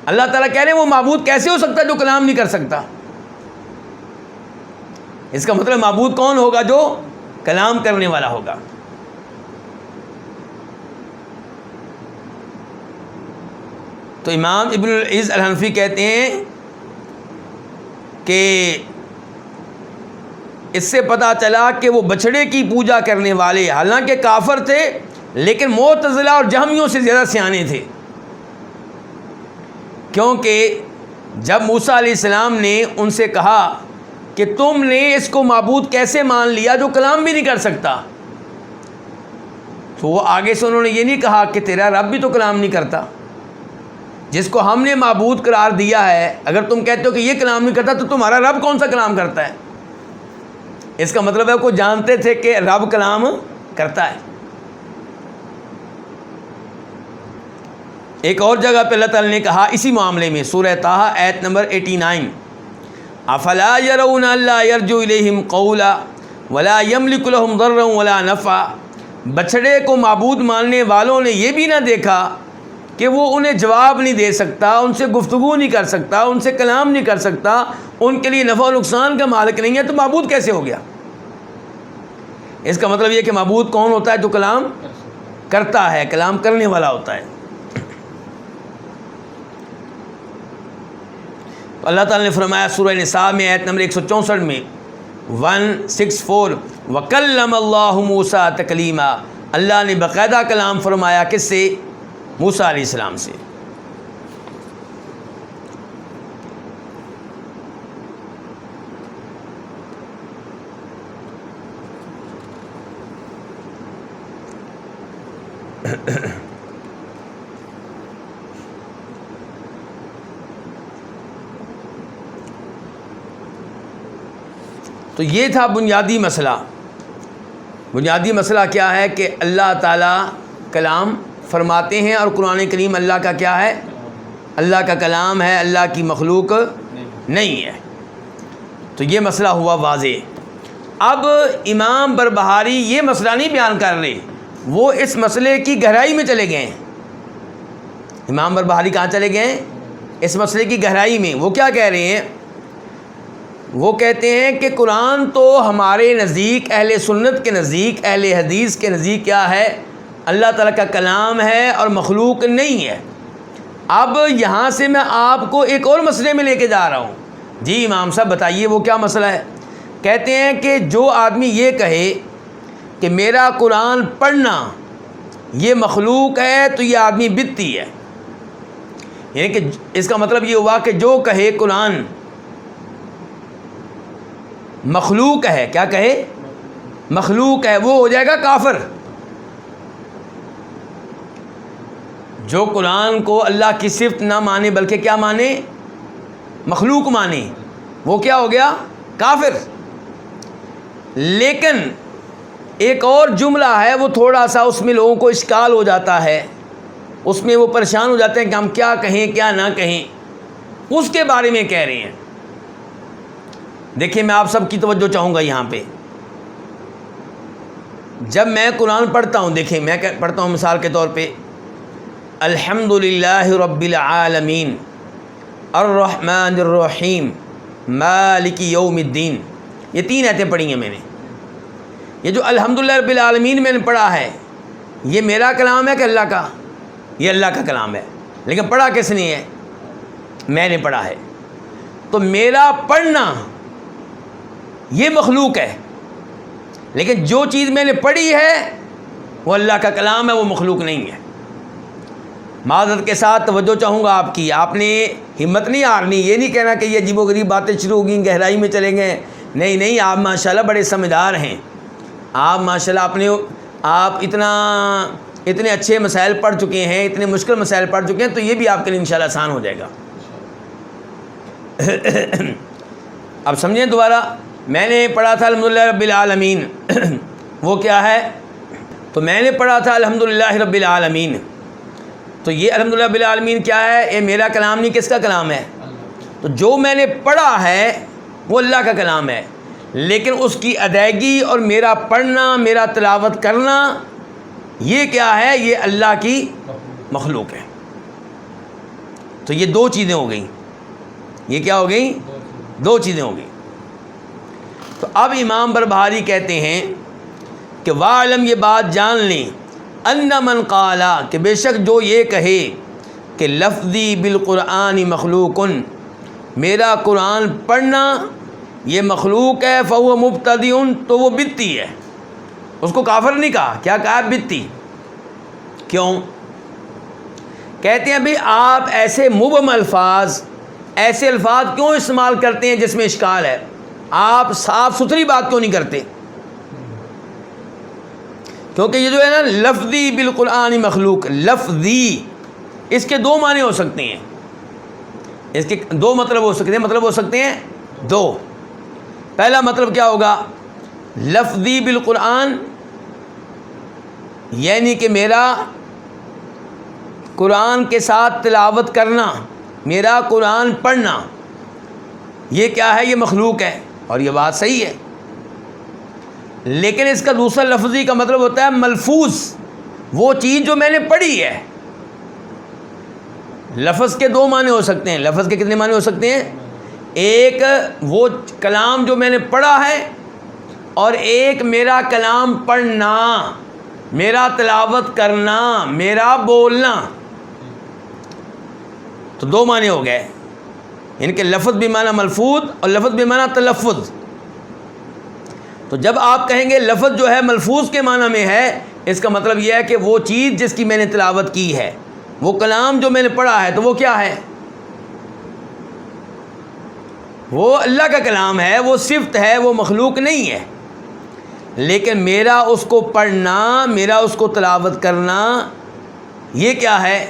اللہ تعالیٰ کہہ رہے ہیں وہ معبود کیسے ہو سکتا ہے جو کلام نہیں کر سکتا؟ اس کا مطلب معبود کون ہوگا؟ جو کلام کرنے والا ہوگا. تو امام ابن العز الحنفی کہتے ہیں کہ اس سے پتہ چلا کہ وہ بچھڑے کی پوجا کرنے والے حالانکہ کافر تھے لیکن معتزلہ اور جہمیوں سے زیادہ سیانے تھے. کیونکہ جب موسیٰ علیہ السلام نے ان سے کہا کہ تم نے اس کو معبود کیسے مان لیا جو کلام بھی نہیں کر سکتا, تو وہ آگے سے انہوں نے یہ نہیں کہا کہ تیرا رب بھی تو کلام نہیں کرتا, جس کو ہم نے معبود قرار دیا ہے اگر تم کہتے ہو کہ یہ کلام نہیں کرتا تو تمہارا رب کون سا کلام کرتا ہے؟ اس کا مطلب ہے وہ جانتے تھے کہ رب کلام کرتا ہے. ایک اور جگہ پہ اللہ تعالیٰ نے کہا اسی معاملے میں سورہ طٰہٰ آیت نمبر 89 افلا يرون الا يرجو اليهم قولا ولا يملك لهم ضرا ولا نفعا. بچڑے کو معبود ماننے والوں نے یہ بھی نہ دیکھا کہ وہ انہیں جواب نہیں دے سکتا, ان سے گفتگو نہیں کر سکتا, ان سے کلام نہیں کر سکتا, ان کے لیے نفع و نقصان کا مالک نہیں ہے, تو معبود کیسے ہو گیا؟ اس کا مطلب یہ کہ معبود کون ہوتا ہے؟ جو کلام کرتا ہے, کلام کرنے والا ہوتا ہے. تو اللہ تعالیٰ نے فرمایا سورہ نساء میں آیت نمبر 164 میں 164 وَكَلَّمَ اللَّهُ مُوسَىٰ تَكْلِيمًا, اللہ نے باقاعدہ کلام فرمایا کس سے؟ موسیٰ علیہ السلام سے. تو یہ تھا بنیادی مسئلہ. بنیادی مسئلہ کیا ہے کہ اللہ تعالیٰ کلام فرماتے ہیں اور قرآن کریم اللہ کا کیا ہے؟ اللہ کا کلام ہے, اللہ کی مخلوق نہیں ہے. تو یہ مسئلہ ہوا واضح. اب امام بربہاری یہ مسئلہ نہیں بیان کر رہے, وہ اس مسئلے کی گہرائی میں چلے گئے ہیں. امام بربہاری کہاں چلے گئے ہیں؟ اس مسئلے کی گہرائی میں وہ کیا کہہ رہے ہیں؟ وہ کہتے ہیں کہ قرآن تو ہمارے نزدیک، اہل سنت کے نزدیک، اہل حدیث کے نزدیک کیا ہے؟ اللہ تعالیٰ کا کلام ہے اور مخلوق نہیں ہے۔ اب یہاں سے میں آپ کو ایک اور مسئلے میں لے کے جا رہا ہوں۔ جی امام صاحب بتائیے وہ کیا مسئلہ ہے؟ کہتے ہیں کہ جو آدمی یہ کہے کہ میرا قرآن پڑھنا یہ مخلوق ہے تو یہ آدمی بدعتی ہے۔ یعنی کہ اس کا مطلب یہ ہوا کہ جو کہے قرآن مخلوق ہے، کیا کہے؟ مخلوق ہے، وہ ہو جائے گا کافر۔ جو قرآن کو اللہ کی صفت نہ مانے بلکہ کیا مانے؟ مخلوق مانے، وہ کیا ہو گیا؟ کافر۔ لیکن ایک اور جملہ ہے، وہ تھوڑا سا اس میں لوگوں کو اشکال ہو جاتا ہے، اس میں وہ پریشان ہو جاتے ہیں کہ ہم کیا کہیں کیا نہ کہیں، اس کے بارے میں کہہ رہے ہیں۔ دیکھیے میں آپ سب کی توجہ چاہوں گا یہاں پہ۔ جب میں قرآن پڑھتا ہوں، دیکھیں میں پڑھتا ہوں مثال کے طور پہ الحمدللہ رب العالمین الرحمن الرحیم مالک یوم الدین، یہ 3 آیتیں پڑھی ہیں میں نے۔ یہ جو الحمدللہ رب العالمین میں نے پڑھا ہے، یہ میرا کلام ہے کہ اللہ کا؟ یہ اللہ کا کلام ہے، لیکن پڑھا کس نے ہے؟ میں نے پڑھا ہے۔ تو میرا پڑھنا یہ مخلوق ہے، لیکن جو چیز میں نے پڑھی ہے وہ اللہ کا کلام ہے، وہ مخلوق نہیں ہے۔ معذرت کے ساتھ توجہ چاہوں گا آپ کی، آپ نے ہمت نہیں ہارنی، یہ نہیں کہنا کہ یہ عجیب و غریب باتیں شروع ہو گئیں، گہرائی میں چلیں گئے۔ نہیں، آپ ماشاءاللہ بڑے سمجھدار ہیں، آپ ماشاءاللہ آپ اتنے اچھے مسائل پڑھ چکے ہیں، اتنے مشکل مسائل پڑھ چکے ہیں، تو یہ بھی آپ کے لیے انشاءاللہ آسان ہو جائے گا۔ اب سمجھیں دوبارہ، میں نے پڑھا تھا الحمدللہ رب العالمین، وہ کیا ہے؟ تو میں نے پڑھا تھا الحمدللہ رب العالمین، تو یہ الحمدللہ رب العالمین کیا ہے؟ یہ میرا کلام نہیں، کس کا کلام ہے؟ تو جو میں نے پڑھا ہے وہ اللہ کا کلام ہے، لیکن اس کی ادائیگی اور میرا پڑھنا، میرا تلاوت کرنا، یہ کیا ہے؟ یہ اللہ کی مخلوق ہے۔ تو یہ 2 چیزیں ہو گئیں، یہ کیا ہو گئیں؟ 2 چیزیں ہو گئیں۔ تو اب امام بربہاری کہتے ہیں کہ وَعْلَمْ، یہ بات جان لیں، ان من قالا، کہ بے شک جو یہ کہے کہ لفظی بالقرآن مخلوق، میرا قرآن پڑھنا یہ مخلوق ہے، فہو مبتدع، تو وہ بدعتی ہے۔ اس کو کافر نہیں کہا، کیا کہا؟ بدعتی۔ کیوں؟ کہتے ہیں بھئی آپ ایسے مبہم الفاظ، ایسے الفاظ کیوں استعمال کرتے ہیں جس میں اشکال ہے؟ آپ صاف ستھری بات کیوں نہیں کرتے؟ کیونکہ یہ جو ہے نا لفظی بالقرآن مخلوق، لفظی، اس کے 2 معنی ہو سکتے ہیں، اس کے 2 مطلب ہو سکتے ہیں 2۔ پہلا مطلب کیا ہوگا؟ لفظی بالقرآن یعنی کہ میرا قرآن کے ساتھ تلاوت کرنا، میرا قرآن پڑھنا، یہ کیا ہے؟ یہ مخلوق ہے، اور یہ بات صحیح ہے۔ لیکن اس کا دوسرا لفظی کا مطلب ہوتا ہے ملفوظ، وہ چیز جو میں نے پڑھی ہے۔ لفظ کے 2 معنی ہو سکتے ہیں۔ لفظ کے کتنے معنی ہو سکتے ہیں؟ ایک وہ کلام جو میں نے پڑھا ہے، اور ایک میرا کلام پڑھنا، میرا تلاوت کرنا، میرا بولنا، تو 2 معنی ہو گئے۔ یعنی کہ لفظ بمعنی ملفوظ اور لفظ بمعنی تلفظ۔ تو جب آپ کہیں گے لفظ جو ہے ملفوظ کے معنی میں ہے، اس کا مطلب یہ ہے کہ وہ چیز جس کی میں نے تلاوت کی ہے، وہ کلام جو میں نے پڑھا ہے، تو وہ کیا ہے؟ وہ اللہ کا کلام ہے، وہ صفت ہے، وہ مخلوق نہیں ہے۔ لیکن میرا اس کو پڑھنا، میرا اس کو تلاوت کرنا، یہ کیا ہے؟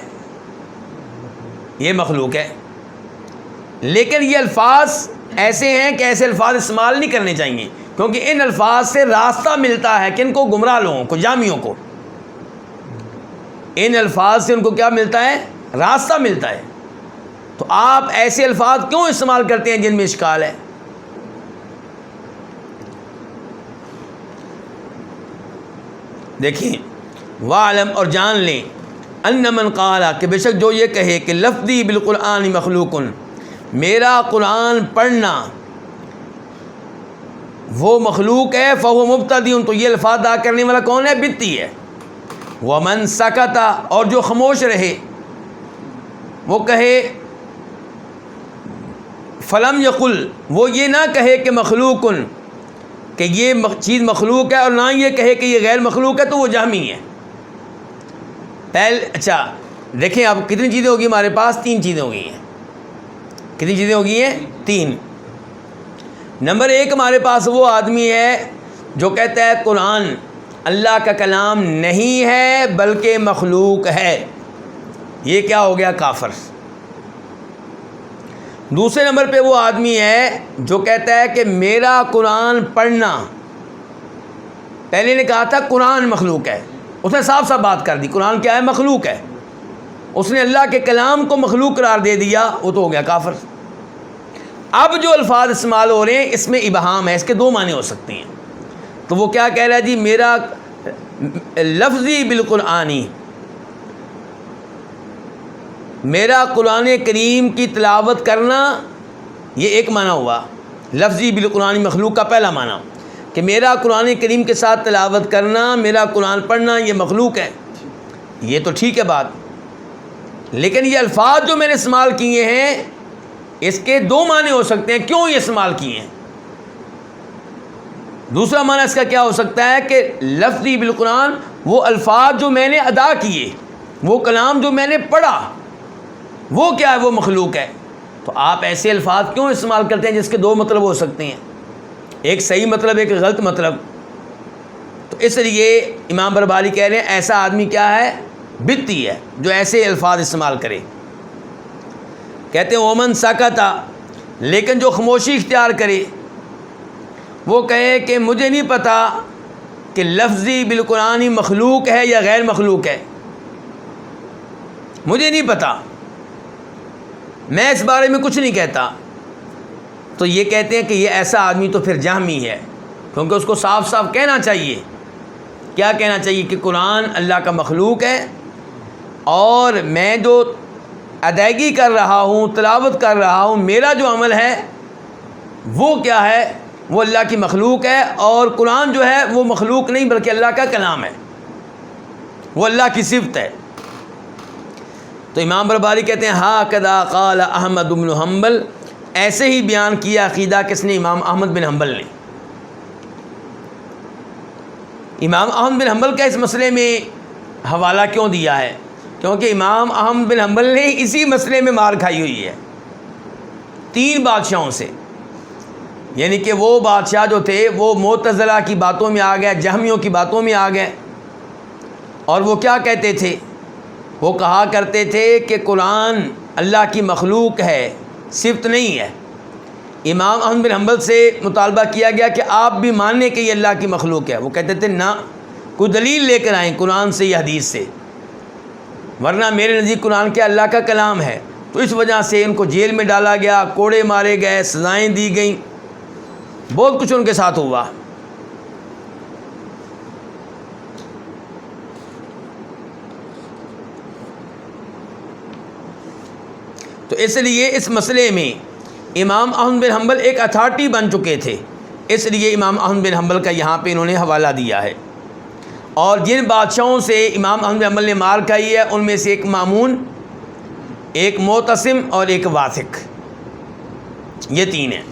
یہ مخلوق ہے۔ لیکن یہ الفاظ ایسے ہیں کہ ایسے الفاظ استعمال نہیں کرنے چاہیے، کیونکہ ان الفاظ سے راستہ ملتا ہے کن کو؟ گمراہ لوگوں کو، جامیوں کو۔ ان الفاظ سے ان کو کیا ملتا ہے؟ راستہ ملتا ہے۔ تو آپ ایسے الفاظ کیوں استعمال کرتے ہیں جن میں اشکال ہے؟ دیکھیں، وَعْلَمْ، اور جان لیں، ان من قال کہ بے شک جو یہ کہے کہ لفظی بالقرآن مخلوق، میرا قرآن پڑھنا وہ مخلوق ہے، فہو مبتدی، تو یہ الفاظ ادا کرنے والا کون ہے؟ بدعی ہے۔ ومن سکت، اور جو خاموش رہے، وہ کہے فلم یقل، وہ یہ نہ کہے کہ مخلوق، کہ یہ چیز مخلوق ہے، اور نہ یہ کہے کہ یہ غیر مخلوق ہے، تو وہ جہمی ہے۔ اچھا دیکھیں اب کتنی چیزیں ہوگی ہمارے پاس؟ 3 چیزیں ہو گئی ہیں۔ کتنی چیزیں ہو گئی ہیں؟ 3۔ نمبر 1 ہمارے پاس وہ آدمی ہے جو کہتا ہے قرآن اللہ کا کلام نہیں ہے بلکہ مخلوق ہے، یہ کیا ہو گیا؟ کافر۔ دوسرے نمبر پہ وہ آدمی ہے جو کہتا ہے کہ میرا قرآن پڑھنا، پہلے نے کہا تھا قرآن مخلوق ہے، اس نے صاف صاف بات کر دی قرآن کیا ہے؟ مخلوق ہے، اس نے اللہ کے کلام کو مخلوق قرار دے دیا، وہ تو ہو گیا کافر۔ اب جو الفاظ استعمال ہو رہے ہیں اس میں ابہام ہے، اس کے 2 معنی ہو سکتے ہیں۔ تو وہ کیا کہہ رہا ہے جی؟ میرا لفظی بالقرآنی، میرا قرآن کریم کی تلاوت کرنا، یہ ایک معنی ہوا لفظی بالقرآن مخلوق کا پہلا معنی، کہ میرا قرآن کریم کے ساتھ تلاوت کرنا، میرا قرآن پڑھنا یہ مخلوق ہے، یہ تو ٹھیک ہے بات، لیکن یہ الفاظ جو میں نے استعمال کیے ہیں اس کے 2 معنی ہو سکتے ہیں، کیوں یہ استعمال کیے ہیں؟ دوسرا معنی اس کا کیا ہو سکتا ہے کہ لفظی بالقرآن وہ الفاظ جو میں نے ادا کیے، وہ کلام جو میں نے پڑھا، وہ کیا ہے؟ وہ مخلوق ہے۔ تو آپ ایسے الفاظ کیوں استعمال کرتے ہیں جس کے 2 مطلب ہو سکتے ہیں، ایک صحیح مطلب ایک غلط مطلب؟ تو اس لیے امام برباری کہہ رہے ہیں ایسا آدمی کیا ہے؟ بدعی ہے جو ایسے الفاظ استعمال کرے۔ کہتے ہیں ومن سکتا، لیکن جو خاموشی اختیار کرے، وہ کہے کہ مجھے نہیں پتہ کہ لفظی بالقرآن مخلوق ہے یا غیر مخلوق ہے، مجھے نہیں پتہ، میں اس بارے میں کچھ نہیں کہتا، تو یہ کہتے ہیں کہ یہ ایسا آدمی تو پھر جہمی ہے، کیونکہ اس کو صاف صاف کہنا چاہیے، کیا کہنا چاہیے؟ کہ قرآن اللہ کا مخلوق ہے، اور میں جو ادائیگی کر رہا ہوں، تلاوت کر رہا ہوں، میرا جو عمل ہے وہ کیا ہے؟ وہ اللہ کی مخلوق ہے، اور قرآن جو ہے وہ مخلوق نہیں بلکہ اللہ کا کلام ہے، وہ اللہ کی صفت ہے۔ تو امام برباری کہتے ہیں ہاکذا قال احمد بن حنبل، ایسے ہی بیان کیا عقیدہ کس نے؟ امام احمد بن حنبل نے۔ امام احمد بن حنبل کا اس مسئلے میں حوالہ کیوں دیا ہے؟ کیونکہ امام احمد بن حنبل نے اسی مسئلے میں مار کھائی ہوئی ہے 3 بادشاہوں سے، یعنی کہ وہ بادشاہ جو تھے وہ معتزلہ کی باتوں میں آ گئے، جہمیوں کی باتوں میں آ گئے، اور وہ کیا کہتے تھے؟ وہ کہا کرتے تھے کہ قرآن اللہ کی مخلوق ہے، صفت نہیں ہے۔ امام احمد بن حنبل سے مطالبہ کیا گیا کہ آپ بھی مانیں کہ یہ اللہ کی مخلوق ہے، وہ کہتے تھے نہ، کوئی دلیل لے کر آئیں قرآن سے یا حدیث سے، ورنہ میرے نزدیک قرآن کیا اللہ کا کلام ہے۔ تو اس وجہ سے ان کو جیل میں ڈالا گیا، کوڑے مارے گئے، سزائیں دی گئیں، بہت کچھ ان کے ساتھ ہوا۔ تو اس لیے اس مسئلے میں امام احمد بن حنبل ایک اتھارٹی بن چکے تھے، اس لیے امام احمد بن حنبل کا یہاں پہ انہوں نے حوالہ دیا ہے۔ اور جن بادشاہوں سے امام احمد بن حنبل نے مار کھائی ہے ان میں سے ایک مامون، ایک معتصم اور ایک واثق، یہ 3 ہیں۔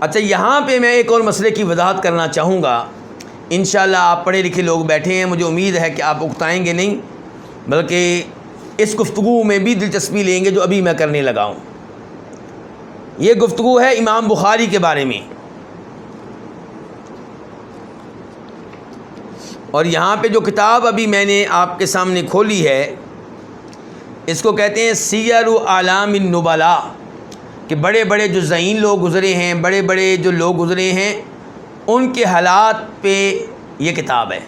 اچھا یہاں پہ میں ایک اور مسئلے کی وضاحت کرنا چاہوں گا، انشاءاللہ آپ پڑھے لکھے لوگ بیٹھے ہیں، مجھے امید ہے کہ آپ اکتائیں گے نہیں، بلکہ اس گفتگو میں بھی دلچسپی لیں گے جو ابھی میں کرنے لگا ہوں۔ یہ گفتگو ہے امام بخاری کے بارے میں، اور یہاں پہ جو کتاب ابھی میں نے آپ کے سامنے کھولی ہے اس کو کہتے ہیں سیر اعلام النبلاء، کہ بڑے بڑے جو ذہین لوگ گزرے ہیں، بڑے بڑے جو لوگ گزرے ہیں ان کے حالات پہ یہ کتاب ہے۔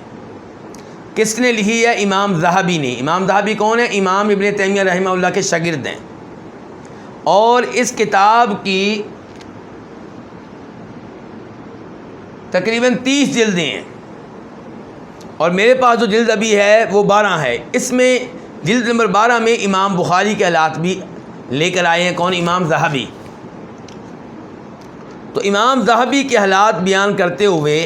کس نے لکھی ہے؟ امام ذہبی نے۔ امام ذہبی کون ہے؟ امام ابن تیمیہ رحمہ اللہ کے شاگرد ہیں، اور اس کتاب کی تقریباً 30 جلدیں ہیں، اور میرے پاس جو جلد ابھی ہے وہ 12 ہے. اس میں جلد نمبر 12 میں امام بخاری کے حالات بھی لے کر آئے ہیں. کون؟ امام ذہبی. تو امام ذہبی کے حالات بیان کرتے ہوئے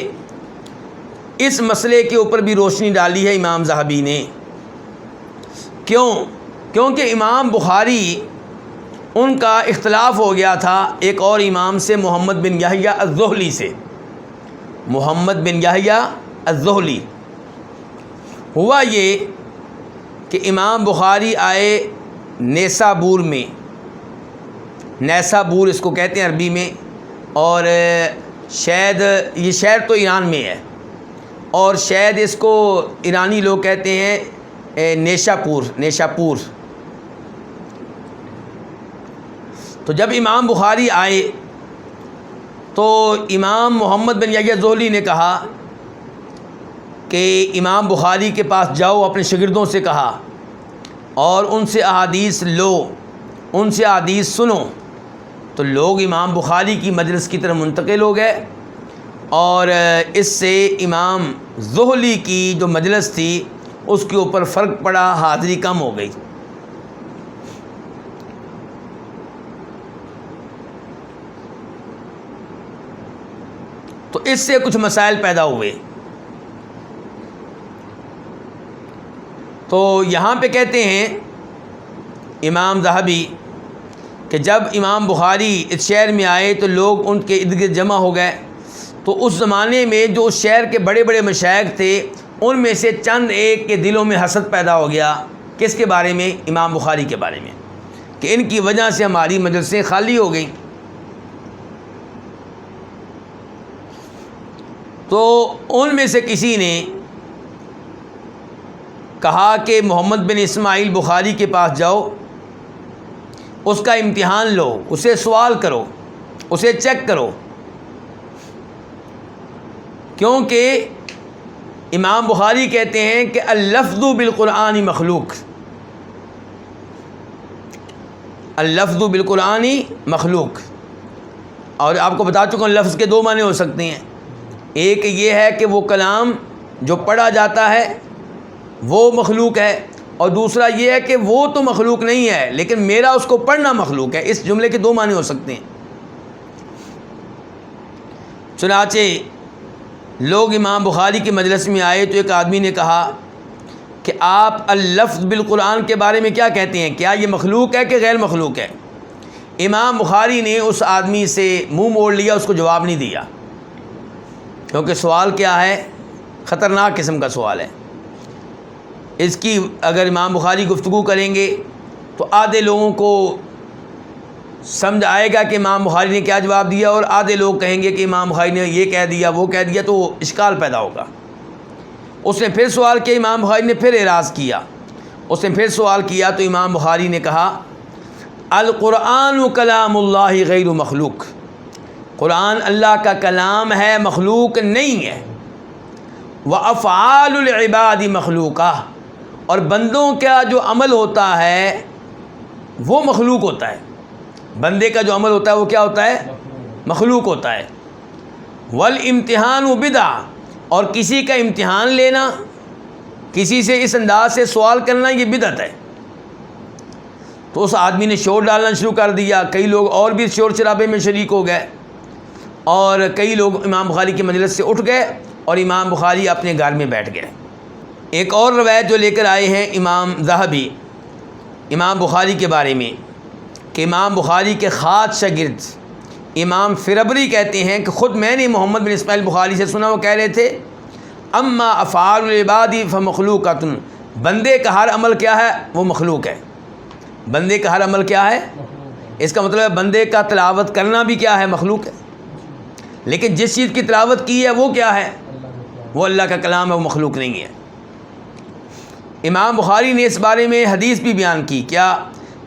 اس مسئلے کے اوپر بھی روشنی ڈالی ہے امام ذہبی نے. کیونکہ امام بخاری ان کا اختلاف ہو گیا تھا ایک اور امام سے، محمد بن یحییٰ الذہلی سے. محمد بن یحییٰ الذہلی. ہوا یہ کہ امام بخاری آئے نیسابور میں، نیسابور اس کو کہتے ہیں عربی میں، اور شاید یہ شہر تو ایران میں ہے، اور شاید اس کو ایرانی لوگ کہتے ہیں نیشاپور. تو جب امام بخاری آئے تو امام محمد بن یحییٰ الذہلی نے کہا کہ امام بخاری کے پاس جاؤ، اپنے شاگردوں سے کہا، اور ان سے احادیث لو، ان سے احادیث سنو. تو لوگ امام بخاری کی مجلس کی طرف منتقل ہو گئے، اور اس سے امام ذہلی کی جو مجلس تھی اس کے اوپر فرق پڑا، حاضری کم ہو گئی. تو اس سے کچھ مسائل پیدا ہوئے. تو یہاں پہ کہتے ہیں امام ذہبی کہ جب امام بخاری اس شہر میں آئے تو لوگ ان کے ارد گرد جمع ہو گئے. تو اس زمانے میں جو اس شہر کے بڑے بڑے مشائخ تھے ان میں سے چند ایک کے دلوں میں حسد پیدا ہو گیا. کس کے بارے میں؟ امام بخاری کے بارے میں، کہ ان کی وجہ سے ہماری مجلسیں خالی ہو گئیں. تو ان میں سے کسی نے کہا کہ محمد بن اسماعیل بخاری کے پاس جاؤ، اس کا امتحان لو، اسے سوال کرو، اسے چیک کرو. کیونکہ امام بخاری کہتے ہیں کہ اللفظ بالقرآن مخلوق، اللفظ بالقرآن مخلوق. اور آپ کو بتا چکا ہوں لفظ کے 2 معنی ہو سکتے ہیں. ایک یہ ہے کہ وہ کلام جو پڑھا جاتا ہے وہ مخلوق ہے، اور دوسرا یہ ہے کہ وہ تو مخلوق نہیں ہے لیکن میرا اس کو پڑھنا مخلوق ہے. اس جملے کے 2 معنی ہو سکتے ہیں. چنانچہ لوگ امام بخاری کی مجلس میں آئے تو ایک آدمی نے کہا کہ آپ اللفظ بالقرآن کے بارے میں کیا کہتے ہیں، کیا یہ مخلوق ہے کہ غیر مخلوق ہے؟ امام بخاری نے اس آدمی سے منہ موڑ لیا، اس کو جواب نہیں دیا، کیونکہ سوال کیا ہے؟ خطرناک قسم کا سوال ہے. اس کی اگر امام بخاری گفتگو کریں گے تو آدھے لوگوں کو سمجھ آئے گا کہ امام بخاری نے کیا جواب دیا، اور آدھے لوگ کہیں گے کہ امام بخاری نے یہ کہہ دیا وہ کہہ دیا، تو اشکال پیدا ہوگا. اس نے پھر سوال کیا، امام بخاری نے پھر اعراض کیا. اس نے پھر سوال کیا تو امام بخاری نے کہا القرآن کلام اللہ غیر مخلوق، قرآن اللہ کا کلام ہے، مخلوق نہیں ہے. وَأَفْعَالُ الْعِبَادِ مخلوقہ، اور بندوں کا جو عمل ہوتا ہے وہ مخلوق ہوتا ہے. بندے کا جو عمل ہوتا ہے وہ کیا ہوتا ہے؟ مخلوق ہوتا ہے. وَالْإِمْتِحَانُ بِدْعَةٌ، اور کسی کا امتحان لینا، کسی سے اس انداز سے سوال کرنا، یہ بدعت ہے. تو اس آدمی نے شور ڈالنا شروع کر دیا. کئی لوگ اور بھی شور شرابے میں شریک ہو گئے، اور کئی لوگ امام بخاری کی مجلس سے اٹھ گئے اور امام بخاری اپنے گھر میں بیٹھ گئے. ایک اور روایت جو لے کر آئے ہیں امام ذہبی امام بخاری کے بارے میں، کہ امام بخاری کے خاص شاگرد امام فربری کہتے ہیں کہ خود میں نے محمد بن اسماعیل بخاری سے سنا، وہ کہہ رہے تھے اما افعال العباد فمخلوقۃ، بندے کا ہر عمل کیا ہے؟ وہ مخلوق ہے. بندے کا ہر عمل کیا ہے؟ اس کا مطلب ہے بندے کا تلاوت کرنا بھی کیا ہے؟ مخلوق ہے. لیکن جس چیز کی تلاوت کی ہے وہ کیا ہے؟ وہ اللہ کا کلام ہے، وہ مخلوق نہیں ہے. امام بخاری نے اس بارے میں حدیث بھی بیان کی، کیا؟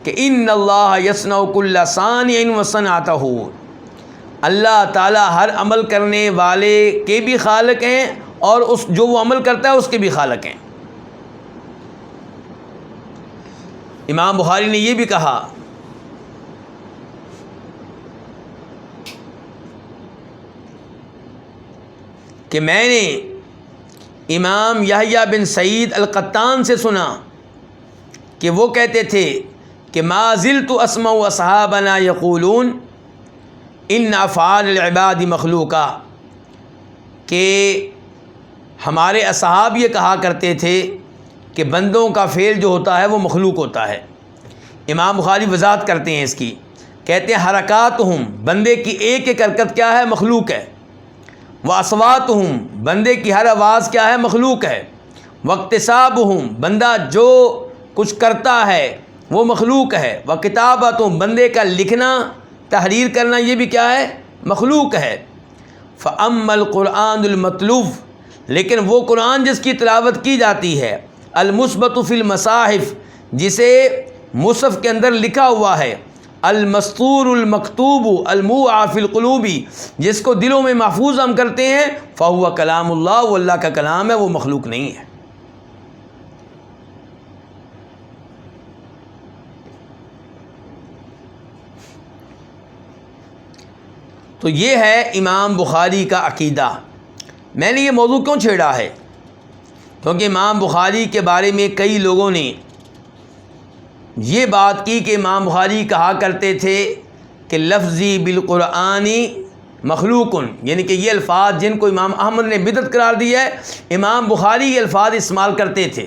کہ ان اللہ یصنع کل صانع وصنعتہ، اللہ تعالیٰ ہر عمل کرنے والے کے بھی خالق ہیں اور اس جو وہ عمل کرتا ہے اس کے بھی خالق ہیں. امام بخاری نے یہ بھی کہا کہ میں نے امام یحییٰ بن سعید القطان سے سنا کہ وہ کہتے تھے کہ ما زلت اسمع اصحابنا یقولون ان افعال العباد مخلوقہ، کہ ہمارے اصحاب یہ کہا کرتے تھے کہ بندوں کا فعل جو ہوتا ہے وہ مخلوق ہوتا ہے۔ امام بخاری وضاحت کرتے ہیں اس کی، کہتے ہیں حرکاتہم، بندے کی ایک ایک حرکت کیا ہے؟ مخلوق ہے۔ واصواتہم، بندے کی ہر آواز کیا ہے؟ مخلوق ہے۔ واقتصابہم، بندہ جو کچھ کرتا ہے وہ مخلوق ہے۔ وکتابتہم، بندے کا لکھنا تحریر کرنا یہ بھی کیا ہے؟ مخلوق ہے۔ فَأَمَّا الْقُرْآنُ الْمَطْلُوبُ، لیکن وہ قرآن جس کی تلاوت کی جاتی ہے، المثبت فی المصاحف، جسے مصحف کے اندر لکھا ہوا ہے، المسطور المکتوب الموضع فی القلوب، جس کو دلوں میں محفوظ ہم کرتے ہیں، فَهُوَ کلام اللہ، وہ اللہ کا کلام ہے، وہ مخلوق نہیں ہے۔ تو یہ ہے امام بخاری کا عقیدہ۔ میں نے یہ موضوع کیوں چھیڑا ہے؟ کیونکہ امام بخاری کے بارے میں کئی لوگوں نے یہ بات کی کہ امام بخاری کہا کرتے تھے کہ لفظی بالقرآنی مخلوقن، یعنی کہ یہ الفاظ جن کو امام احمد نے بدعت قرار دیا ہے، امام بخاری یہ الفاظ استعمال کرتے تھے،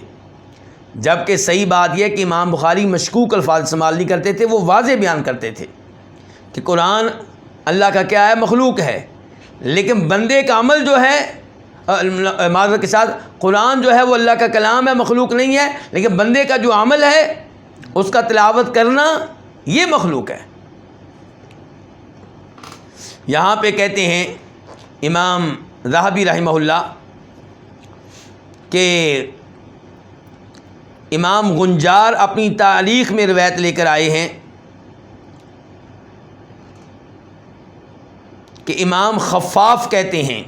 جبکہ صحیح بات یہ ہے کہ امام بخاری مشکوک الفاظ استعمال نہیں کرتے تھے، وہ واضح بیان کرتے تھے کہ قرآن اللہ کا کیا ہے؟ مخلوق ہے، لیکن بندے کا عمل جو ہے، معذرت کے ساتھ، قرآن جو ہے وہ اللہ کا کلام ہے، مخلوق نہیں ہے، لیکن بندے کا جو عمل ہے اس کا تلاوت کرنا یہ مخلوق ہے۔ یہاں پہ کہتے ہیں امام ذہبی رحمہ اللہ کہ امام غنجار اپنی تاریخ میں روایت لے کر آئے ہیں کہ امام خفاف کہتے ہیں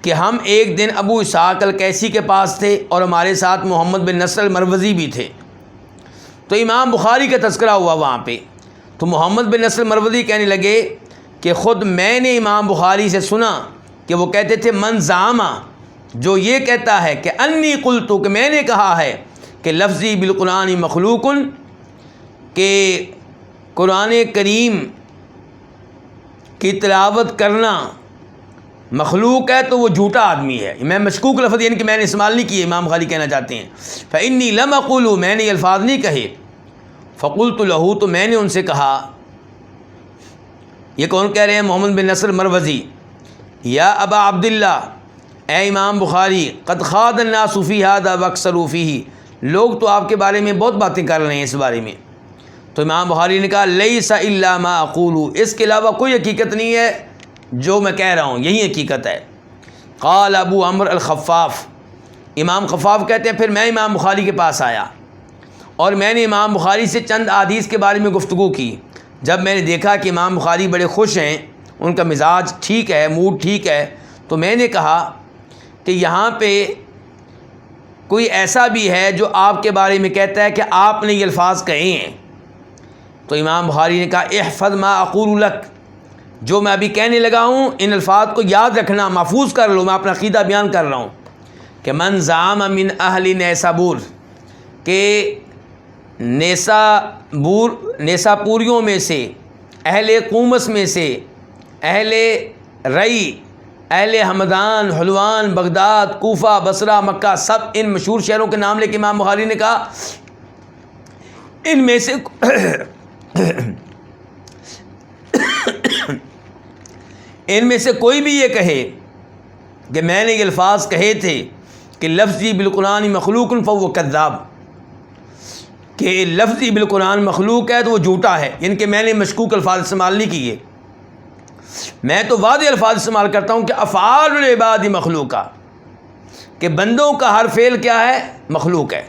کہ ہم ایک دن ابو اسحاق الکیسی کے پاس تھے اور ہمارے ساتھ محمد بن نصر المروزی بھی تھے، تو امام بخاری کا تذکرہ ہوا وہاں پہ، تو محمد بن نصر المروزی کہنے لگے کہ خود میں نے امام بخاری سے سنا کہ وہ کہتے تھے من زعما، جو یہ کہتا ہے کہ انی قلتو، کہ میں نے کہا ہے کہ لفظی بالقرآن مخلوقن، کہ قرآن کریم کی تلاوت کرنا مخلوق ہے، تو وہ جھوٹا آدمی ہے۔ میں مشکوک لفظ یعنی کہ میں نے استعمال نہیں کیے، امام بخاری کہنا چاہتے ہیں فإنی لم اقول، میں نے یہ الفاظ نہیں کہے، فقلت له، تو میں نے ان سے کہا، یہ کون کہہ رہے ہیں؟ محمد بن نصر مروزی، یا ابا عبداللہ، اے امام بخاری، قد خاض الناس فی ھذا واکثروا فیہ، لوگ تو آپ کے بارے میں بہت باتیں کر رہے ہیں اس بارے میں۔ تو امام بخاری نے کہا لیس الا ما اقول، اس کے علاوہ کوئی حقیقت نہیں ہے جو میں کہہ رہا ہوں، یہی حقیقت ہے۔ قال ابو عمرو الخفاف، امام خفاف کہتے ہیں پھر میں امام بخاری کے پاس آیا اور میں نے امام بخاری سے چند احادیث کے بارے میں گفتگو کی۔ جب میں نے دیکھا کہ امام بخاری بڑے خوش ہیں، ان کا مزاج ٹھیک ہے، موڈ ٹھیک ہے، تو میں نے کہا کہ یہاں پہ کوئی ایسا بھی ہے جو آپ کے بارے میں کہتا ہے کہ آپ نے یہ الفاظ کہے ہیں؟ تو امام بخاری نے کہا احفظ ما اقول لک، جو میں ابھی کہنے لگا ہوں ان الفاظ کو یاد رکھنا، محفوظ کر لو، میں اپنا عقیدہ بیان کر رہا ہوں کہ من زعم من اہل نیسابور، کہ نیساپوریوں میں سے، اہل قومس میں سے، اہل رئی، اہل ہمدان، حلوان، بغداد، کوفہ، بصرہ، مکہ، سب ان مشہور شہروں کے نام لے کے امام بخاری نے کہا ان میں سے کوئی بھی یہ کہے کہ میں نے یہ الفاظ کہے تھے کہ لفظی بالقرآن مخلوق فهو کذاب، کہ لفظی بالقرآن مخلوق ہے تو وہ جھوٹا ہے، یعنی کہ میں نے مشکوک الفاظ استعمال نہیں کیے، میں تو واضح الفاظ استعمال کرتا ہوں کہ افعال العباد مخلوقہ، کہ بندوں کا ہر فعل کیا ہے؟ مخلوق ہے،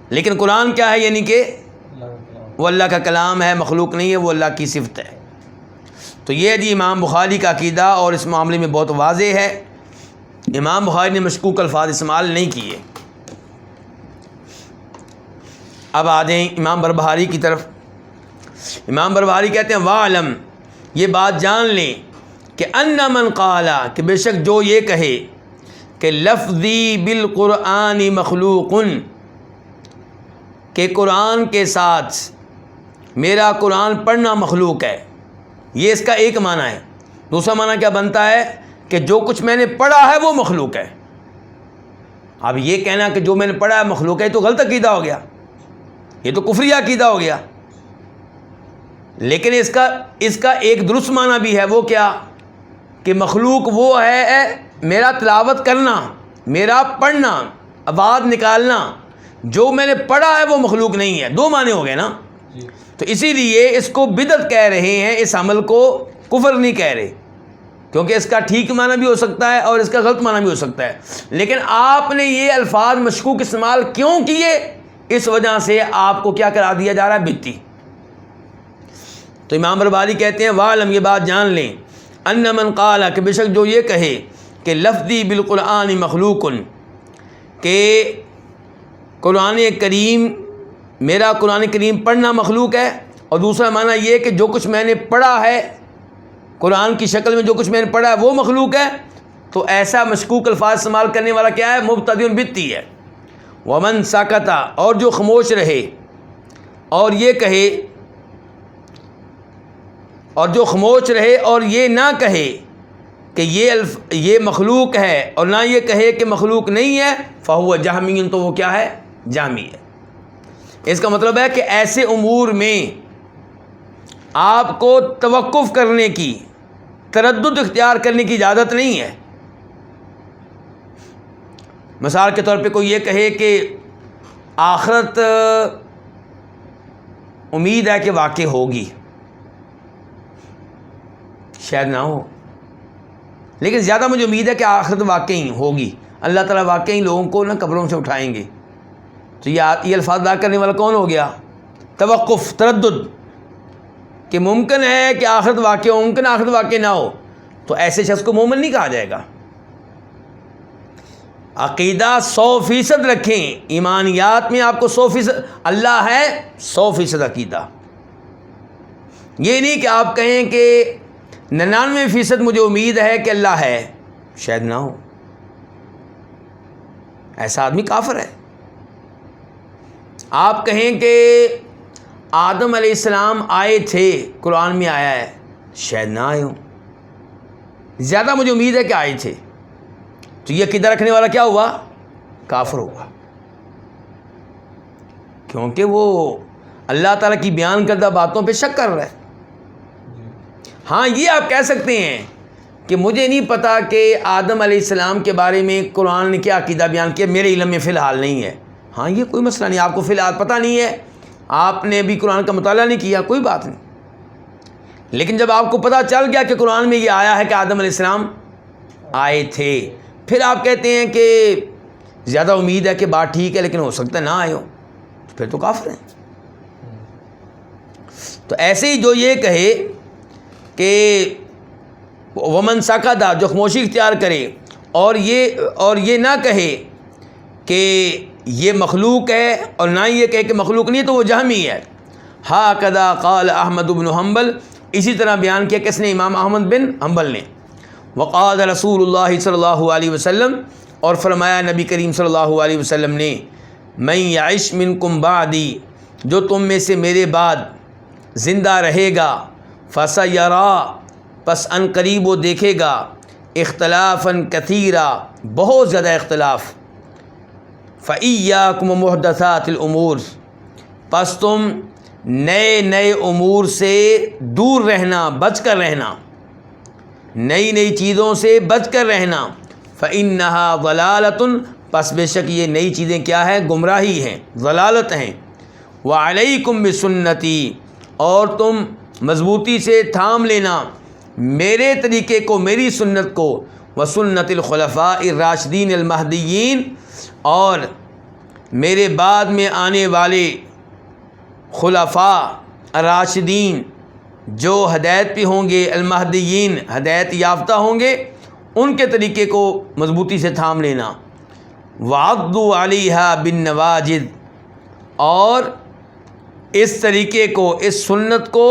لیکن قرآن کیا ہے؟ یعنی کہ وہ اللہ کا کلام ہے، مخلوق نہیں ہے، وہ اللہ کی صفت ہے۔ تو یہ جی امام بخاری کا عقیدہ، اور اس معاملے میں بہت واضح ہے، امام بخاری نے مشکوک الفاظ استعمال نہیں کیے۔ اب آ جائیں امام بربہاری کی طرف۔ امام بربہاری کہتے ہیں وَعْلَمْ، یہ بات جان لیں کہ ان من قال، کہ بے شک جو یہ کہے کہ لفظی بالقرآن مخلوق، کہ قرآن کے ساتھ میرا قرآن پڑھنا مخلوق ہے، یہ اس کا ایک معنی ہے۔ دوسرا معنی کیا بنتا ہے کہ جو کچھ میں نے پڑھا ہے وہ مخلوق ہے۔ اب یہ کہنا کہ جو میں نے پڑھا ہے مخلوق ہے تو غلط عقیدہ ہو گیا، یہ تو کفری عقیدہ ہو گیا۔ لیکن اس کا ایک درست معنی بھی ہے، وہ کیا کہ مخلوق وہ ہے میرا تلاوت کرنا، میرا پڑھنا، آواز نکالنا، جو میں نے پڑھا ہے وہ مخلوق نہیں ہے۔ دو معنی ہو گئے نا۔ تو اسی لیے اس کو بدعت کہہ رہے ہیں، اس عمل کو کفر نہیں کہہ رہے، کیونکہ اس کا ٹھیک معنی بھی ہو سکتا ہے اور اس کا غلط معنی بھی ہو سکتا ہے۔ لیکن آپ نے یہ الفاظ مشکوک استعمال کیوں کیے؟ اس وجہ سے آپ کو کیا کرا دیا جا رہا ہے؟ بدعتی۔ تو امام برباری کہتے ہیں وعلم، یہ بات جان لیں، ان من قال، کہ بے شک جو یہ کہے کہ لفظی بالقرآن مخلوق، کہ قرآن کریم، میرا قرآن کریم پڑھنا مخلوق ہے، اور دوسرا معنی یہ کہ جو کچھ میں نے پڑھا ہے قرآن کی شکل میں، جو کچھ میں نے پڑھا ہے وہ مخلوق ہے، تو ایسا مشکوک الفاظ استعمال کرنے والا کیا ہے؟ مبتدع بدعتی ہے۔ ومن سکت، اور جو خاموش رہے اور یہ کہے، اور جو خاموش رہے اور یہ نہ کہے کہ یہ مخلوق ہے، اور نہ یہ کہے کہ مخلوق نہیں ہے، فہو جہمی، تو وہ کیا ہے؟ جہمی ہے۔ اس کا مطلب ہے کہ ایسے امور میں آپ کو توقف کرنے کی، تردد اختیار کرنے کی اجازت نہیں ہے۔ مثال کے طور پہ کوئی یہ کہے کہ آخرت امید ہے کہ واقع ہوگی، شاید نہ ہو، لیکن زیادہ مجھے امید ہے کہ آخرت واقعی ہوگی، اللہ تعالیٰ واقعی لوگوں کو نہ قبروں سے اٹھائیں گے۔ تو یہ الفاظ ادا کرنے والا کون ہو گیا؟ توقف، تردد، کہ ممکن ہے کہ آخرت واقع ہو، ممکن آخرت واقع نہ ہو، تو ایسے شخص کو مومن نہیں کہا جائے گا۔ عقیدہ 100% رکھیں، ایمانیات میں آپ کو 100% اللہ ہے، 100% عقیدہ۔ یہ نہیں کہ آپ کہیں کہ 99% مجھے امید ہے کہ اللہ ہے، شاید نہ ہو، ایسا آدمی کافر ہے۔ آپ کہیں کہ آدم علیہ السلام آئے تھے، قرآن میں آیا ہے، شاید نہ آئے ہوں، زیادہ مجھے امید ہے کہ آئے تھے، تو یہ عقیدہ رکھنے والا کیا ہوا؟ کافر ہوا، کیونکہ وہ اللہ تعالیٰ کی بیان کردہ باتوں پہ شک کر رہا ہے۔ ہاں یہ آپ کہہ سکتے ہیں کہ مجھے نہیں پتا کہ آدم علیہ السلام کے بارے میں قرآن نے کیا عقیدہ بیان کیا، میرے علم میں فی الحال نہیں ہے۔ ہاں یہ کوئی مسئلہ نہیں، آپ کو فی الحال پتہ نہیں ہے، آپ نے ابھی قرآن کا مطالعہ نہیں کیا، کوئی بات نہیں۔ لیکن جب آپ کو پتہ چل گیا کہ قرآن میں یہ آیا ہے کہ آدم علیہ السلام آئے تھے، پھر آپ کہتے ہیں کہ زیادہ امید ہے کہ بات ٹھیک ہے لیکن ہو سکتا ہے نہ آئے ہو، پھر تو کافر ہیں۔ تو ایسے ہی جو یہ کہے کہ ومن سکت، جو خاموشی اختیار کرے اور یہ نہ کہے کہ یہ مخلوق ہے اور نہ یہ کہے کہ مخلوق نہیں، تو وہ جہمی ہے۔ ہاکذا قال احمد بن حنبل، اسی طرح بیان کیا کس نے؟ امام احمد بن حنبل نے۔ وقال رسول اللہ صلی اللہ علیہ وسلم، اور فرمایا نبی کریم صلی اللہ علیہ وسلم نے، من یعش منکم بعدی، جو تم میں سے میرے بعد زندہ رہے گا، فسیرا، پس ان قریب وہ دیکھے گا، اختلافا کثیرا، بہت زیادہ اختلاف، فَإِيَّاكُمْ وَمُحْدَثَاتِ الْأُمُورِ، پس تم نئے امور سے دور رہنا، بچ کر رہنا، نئی چیزوں سے بچ کر رہنا، فَإِنَّهَا ضَلَالَةٌ، پس بے شک یہ نئی چیزیں کیا ہے؟ گمراہی ہیں، ضلالت ہیں۔ وَعَلَيْكُمْ بِسُنَّتِي، اور تم مضبوطی سے تھام لینا میرے طریقے کو، میری سنت کو، وَسُنَّتِ الْخُلَفَاءِ الرَّاشِدِينَ الْمَهْدِيِّينَ، اور میرے بعد میں آنے والے خلفاء راشدین جو ہدایت پہ ہوں گے، المہدیین، ہدایت یافتہ ہوں گے، ان کے طریقے کو مضبوطی سے تھام لینا۔ وَعَضُّوا عَلَيْهَا بِالنَّوَاجِذِ، اور اس طریقے کو، اس سنت کو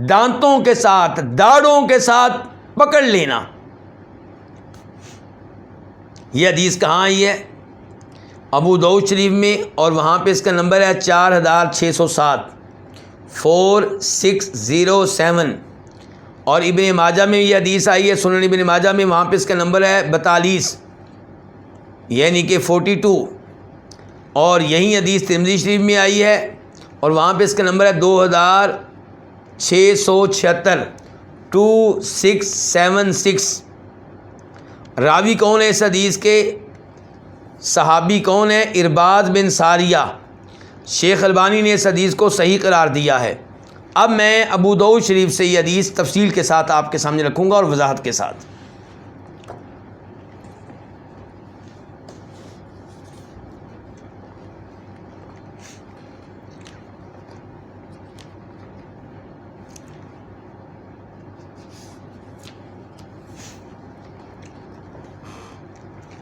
دانتوں کے ساتھ، داڑھوں کے ساتھ پکڑ لینا. یہ حدیث کہاں آئی ہے؟ ابو داؤد شریف میں، اور وہاں پہ اس کا نمبر ہے 4607 4607. اور ابن ماجہ میں یہ حدیث آئی ہے، سنن ابن ماجہ میں، وہاں پہ اس کا نمبر ہے 42 یعنی کہ 42. اور یہی حدیث ترمذی شریف میں آئی ہے اور وہاں پہ اس کا نمبر ہے 2676 2676. راوی کون ہے اس حدیث کے؟ صحابی کون ہے؟ ارباد بن ساریہ. شیخ البانی نے اس حدیث کو صحیح قرار دیا ہے. اب میں ابو داؤد شریف سے یہ حدیث تفصیل کے ساتھ آپ کے سامنے رکھوں گا اور وضاحت کے ساتھ.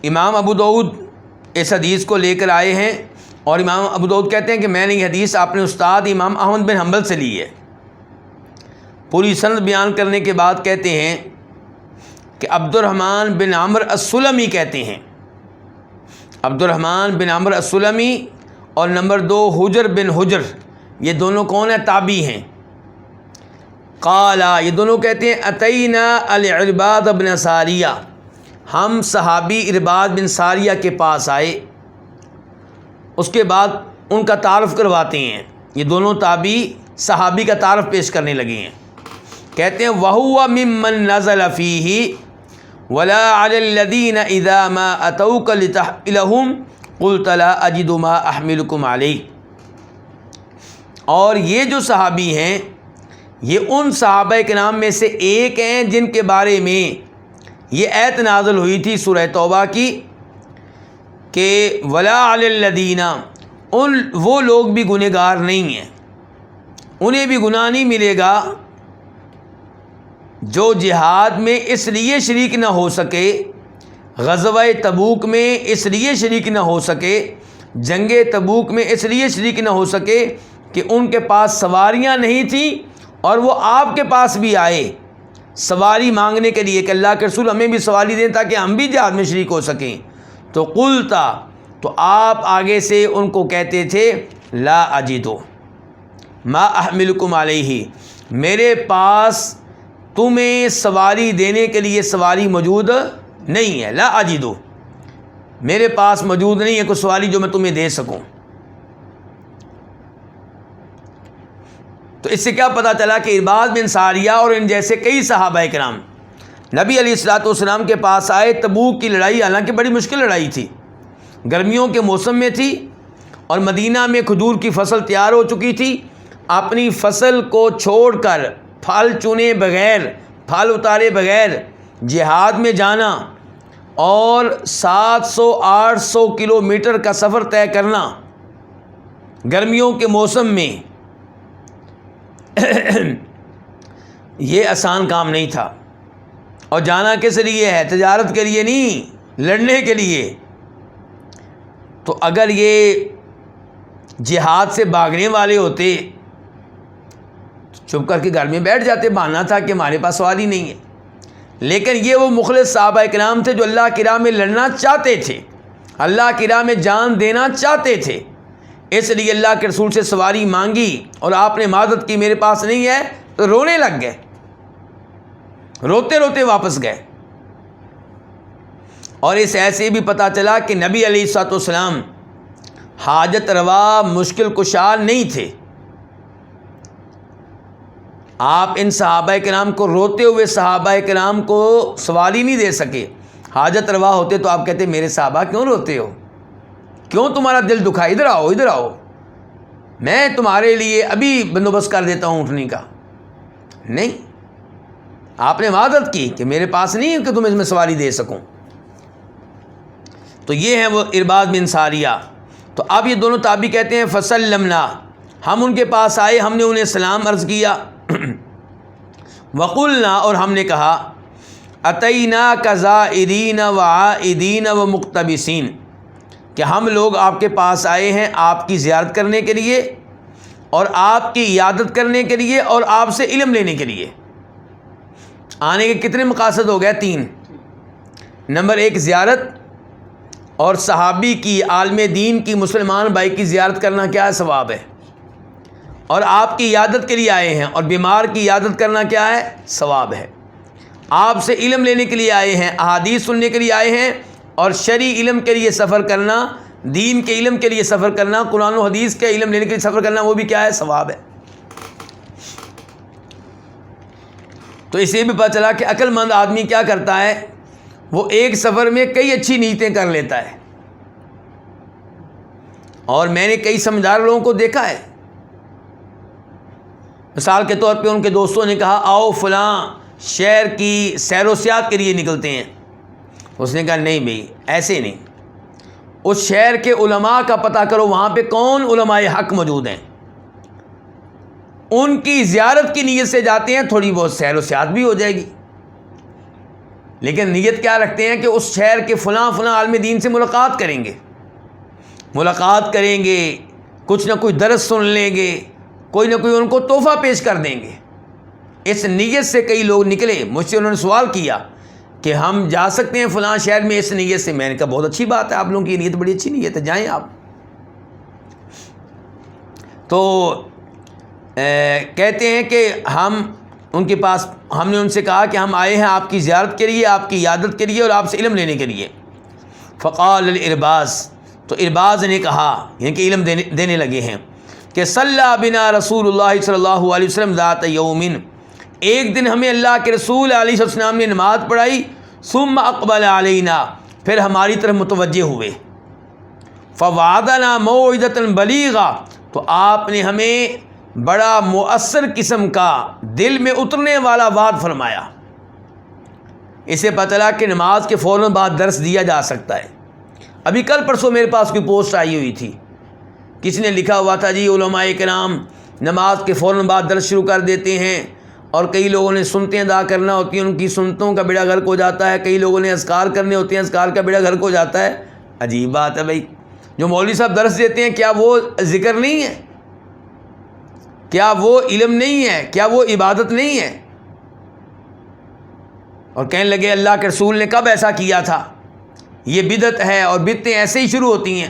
امام ابو داؤد اس حدیث کو لے کر آئے ہیں اور امام ابو داؤد کہتے ہیں کہ میں نے یہ حدیث اپنے استاد امام احمد بن حنبل سے لی ہے. پوری سند بیان کرنے کے بعد کہتے ہیں کہ عبد الرحمن بن عمرو السلمی کہتے ہیں، عبد الرحمن بن عمرو السلمی اور نمبر 2 حجر بن حجر، یہ دونوں کون ہیں؟ تابعی ہیں. قالا، یہ دونوں کہتے ہیں اتینا العرباد بن ساریہ، ہم صحابی ارباد بن ساریہ کے پاس آئے. اس کے بعد ان کا تعارف کرواتے ہیں. یہ دونوں تابعی صحابی کا تعارف پیش کرنے لگے ہیں. کہتے ہیں وَهُوَ مِمَّن نَزَلَ فِيهِ وَلَا عَلَى الَّذِينَ إِذَا مَا أَتَوْكَ لِتَحْمِلَهُمْ قُلْتَ لَا أَجِدُ مَا أَحْمِلُكُمْ عَلَيْهِ. اور یہ جو صحابی ہیں یہ ان صحابہ کرام میں سے ایک ہیں جن کے بارے میں یہ آیت نازل ہوئی تھی سورہ توبہ کی کہ وَلَا عَلَى الَّذِينَ، وہ لوگ بھی گنہگار نہیں ہیں، انہیں بھی گناہ نہیں ملے گا جو جہاد میں اس لیے شریک نہ ہو سکے، غزوہ تبوک میں اس لیے شریک نہ ہو سکے، جنگ تبوک میں اس لیے شریک نہ ہو سکے کہ ان کے پاس سواریاں نہیں تھیں اور وہ آپ کے پاس بھی آئے سواری مانگنے کے لیے کہ اللہ کے رسول ہمیں بھی سواری دیں تاکہ ہم بھی جہاد میں شریک ہو سکیں. تو قلتا، تو آپ آگے سے ان کو کہتے تھے لا اجدو ما احملکم علیہ، میرے پاس تمہیں سواری دینے کے لیے سواری موجود نہیں ہے. لا اجدو، میرے پاس موجود نہیں ہے کوئی سواری جو میں تمہیں دے سکوں. تو اس سے کیا پتہ چلا کہ ارباد بن ساریہ اور ان جیسے کئی صحابہ کرام نبی علیہ الصلوۃ والسلام کے پاس آئے. تبوک کی لڑائی حالانکہ بڑی مشکل لڑائی تھی، گرمیوں کے موسم میں تھی اور مدینہ میں کھجور کی فصل تیار ہو چکی تھی. اپنی فصل کو چھوڑ کر، پھل چنے بغیر، پھل اتارے بغیر جہاد میں جانا اور 700-800 کلومیٹر کا سفر طے کرنا گرمیوں کے موسم میں یہ آسان کام نہیں تھا. اور جانا کس لیے ہے؟ تجارت کے لیے نہیں، لڑنے کے لیے. تو اگر یہ جہاد سے بھاگنے والے ہوتے چپ کر کے گھر میں بیٹھ جاتے، بہانا تھا کہ ہمارے پاس سواری نہیں ہے. لیکن یہ وہ مخلص صحابہ کرام تھے جو اللہ کی راہ میں لڑنا چاہتے تھے، اللہ کی راہ میں جان دینا چاہتے تھے. اس لیے اللہ کے رسول سے سواری مانگی اور آپ نے معذرت کی میرے پاس نہیں ہے، تو رونے لگ گئے، روتے روتے واپس گئے. اور اس ایسے بھی پتہ چلا کہ نبی علیہ الصلوۃ والسلام حاجت روا مشکل کشا نہیں تھے. آپ ان صحابہ کرام کو، روتے ہوئے صحابہ کرام کو سواری نہیں دے سکے. حاجت روا ہوتے تو آپ کہتے میرے صحابہ کیوں روتے ہو، کیوں تمہارا دل دکھا، ادھر آؤ ادھر آؤ، میں تمہارے لیے ابھی بندوبست کر دیتا ہوں اٹھنے کا. نہیں، آپ نے معذرت کی کہ میرے پاس نہیں ہے کہ تم اس میں سواری دے سکوں. تو یہ ہیں وہ ارباد بن ساریہ. تو اب یہ دونوں تابعی کہتے ہیں فسلمنا، ہم ان کے پاس آئے، ہم نے انہیں سلام عرض کیا. وقلنا، اور ہم نے کہا اتینا کزائرین و عائدین و مقتبسین، کہ ہم لوگ آپ کے پاس آئے ہیں آپ کی زیارت کرنے کے لیے اور آپ کی عیادت کرنے کے لیے اور آپ سے علم لینے کے لیے. آنے کے کتنے مقاصد ہو گئے؟ 3۔ نمبر 1 زیارت، اور صحابی کی، عالم دین کی، مسلمان بھائی کی زیارت کرنا کیا ہے؟ ثواب ہے۔ اور آپ کی عیادت کے لیے آئے ہیں، اور بیمار کی عیادت کرنا کیا ہے؟ ثواب ہے۔ آپ سے علم لینے کے لیے آئے ہیں، احادیث سننے کے لیے آئے ہیں، اور شرعی علم کے لیے سفر کرنا، دین کے علم کے لیے سفر کرنا، قرآن و حدیث کے علم لینے کے لیے سفر کرنا، وہ بھی کیا ہے؟ ثواب ہے۔ تو اس سے بھی پتہ چلا کہ عقل مند آدمی کیا کرتا ہے، وہ ایک سفر میں کئی اچھی نیتیں کر لیتا ہے۔ اور میں نے کئی سمجھدار لوگوں کو دیکھا ہے، مثال کے طور پہ ان کے دوستوں نے کہا آؤ فلاں شہر کی سیر و سیاحت کے لیے نکلتے ہیں، اس نے کہا نہیں بھائی ایسے نہیں، اس شہر کے علماء کا پتہ کرو وہاں پہ کون علماء حق موجود ہیں، ان کی زیارت کی نیت سے جاتے ہیں، تھوڑی بہت سیر و سیاحت بھی ہو جائے گی، لیکن نیت کیا رکھتے ہیں کہ اس شہر کے فلاں فلاں عالم دین سے ملاقات کریں گے، کچھ نہ کوئی درس سن لیں گے، کوئی نہ کوئی ان کو تحفہ پیش کر دیں گے۔ اس نیت سے کئی لوگ نکلے، مجھ سے انہوں نے سوال کیا کہ ہم جا سکتے ہیں فلاں شہر میں اس نیت سے؟ میں نے کہا بہت اچھی بات ہے، آپ لوگوں کی نیت بڑی اچھی نیت ہے، جائیں آپ۔ تو کہتے ہیں کہ ہم نے ان سے کہا کہ ہم آئے ہیں آپ کی زیارت کے لیے، آپ کی عیادت کے لیے، اور آپ سے علم لینے کے لیے۔ فقال الارباز، تو ارباز نے کہا، یعنی کہ علم دینے لگے ہیں کہ صلی بنا رسول اللہ صلی اللہ علیہ وسلم ذات یوم، ایک دن ہمیں اللہ کے رسول علیہ السلام نے نماز پڑھائی، ثم اقبل علینا، پھر ہماری طرف متوجہ ہوئے، فوعدنا موعظۃ بلیغہ، تو آپ نے ہمیں بڑا مؤثر قسم کا دل میں اترنے والا وعد فرمایا۔ اسے پتہ چلا کہ نماز کے فوراً بعد درس دیا جا سکتا ہے۔ ابھی کل پرسوں میرے پاس کوئی پوسٹ آئی ہوئی تھی، کسی نے لکھا ہوا تھا جی علماء کرام نماز کے فوراً بعد درس شروع کر دیتے ہیں، اور کئی لوگوں نے سنتیں ادا کرنا ہوتی ہیں، ان کی سنتوں کا بیڑا غرق ہو جاتا ہے، کئی لوگوں نے اذکار کرنے ہوتے ہیں، اذکار کا بیڑا غرق ہو جاتا ہے۔ عجیب بات ہے بھائی، جو مولوی صاحب درس دیتے ہیں کیا وہ ذکر نہیں ہے؟ کیا وہ علم نہیں ہے؟ کیا وہ عبادت نہیں ہے؟ اور کہنے لگے اللہ کے رسول نے کب ایسا کیا تھا، یہ بدعت ہے، اور بدعتیں ایسے ہی شروع ہوتی ہیں۔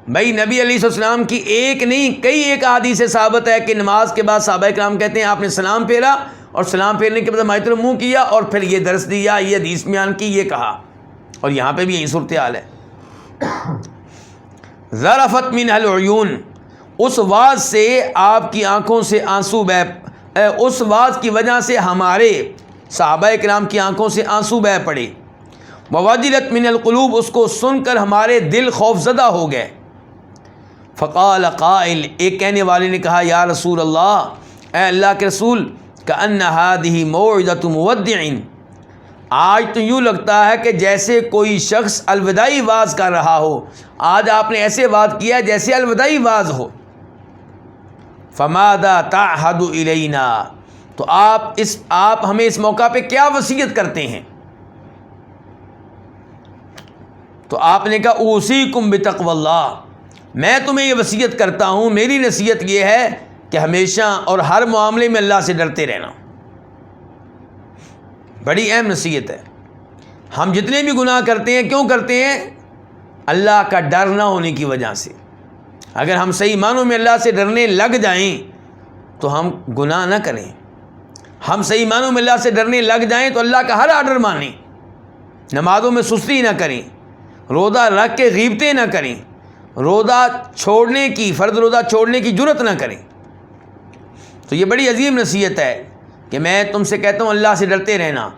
بھائی نبی علیہ السلام کی ایک نہیں کئی ایک احادیث سے ثابت ہے کہ نماز کے بعد صحابہ کرام کہتے ہیں آپ نے سلام پھیرا، اور سلام پھیرنے کے بعد ہماری طرف منہ کیا، اور پھر یہ درس دیا، یہ حدیث بیان کی، یہ کہا، اور یہاں پہ بھی یہی صورتحال ہے۔ ذرفت منہ العیون، اس واعظ سے آپ کی آنکھوں سے آنسو اس واعظ کی وجہ سے ہمارے صحابہ کرام کی آنکھوں سے آنسو بہہ پڑے، ووجلت من القلوب، اس کو سن کر ہمارے دل خوف زدہ ہو گئے۔ فقال قائل، ایک کہنے والے نے کہا یا رسول اللہ، اے اللہ کے رسول، کأن هذه موعظۃ مودع، آج تو یوں لگتا ہے کہ جیسے کوئی شخص الوداعی واعظ کر رہا ہو، آج آپ نے ایسے واعظ کیا جیسے الوداعی واعظ ہو۔ فماذا تعہد الینا، تو آپ ہمیں اس موقع پہ کیا وصیت کرتے ہیں؟ تو آپ نے کہا اوصیکم بتقوی اللہ، میں تمہیں یہ وصیت کرتا ہوں، میری نصیحت یہ ہے کہ ہمیشہ اور ہر معاملے میں اللہ سے ڈرتے رہنا۔ بڑی اہم نصیحت ہے۔ ہم جتنے بھی گناہ کرتے ہیں کیوں کرتے ہیں؟ اللہ کا ڈر نہ ہونے کی وجہ سے۔ اگر ہم صحیح معنوں میں اللہ سے ڈرنے لگ جائیں تو ہم گناہ نہ کریں، ہم صحیح معنوں میں اللہ سے ڈرنے لگ جائیں تو اللہ کا ہر آرڈر مانیں، نمازوں میں سستی نہ کریں، روزہ رکھ کے غیبتیں نہ کریں، فرض روزہ چھوڑنے کی جرت نہ کریں۔ تو یہ بڑی عظیم نصیحت ہے کہ میں تم سے کہتا ہوں اللہ سے ڈرتے رہنا۔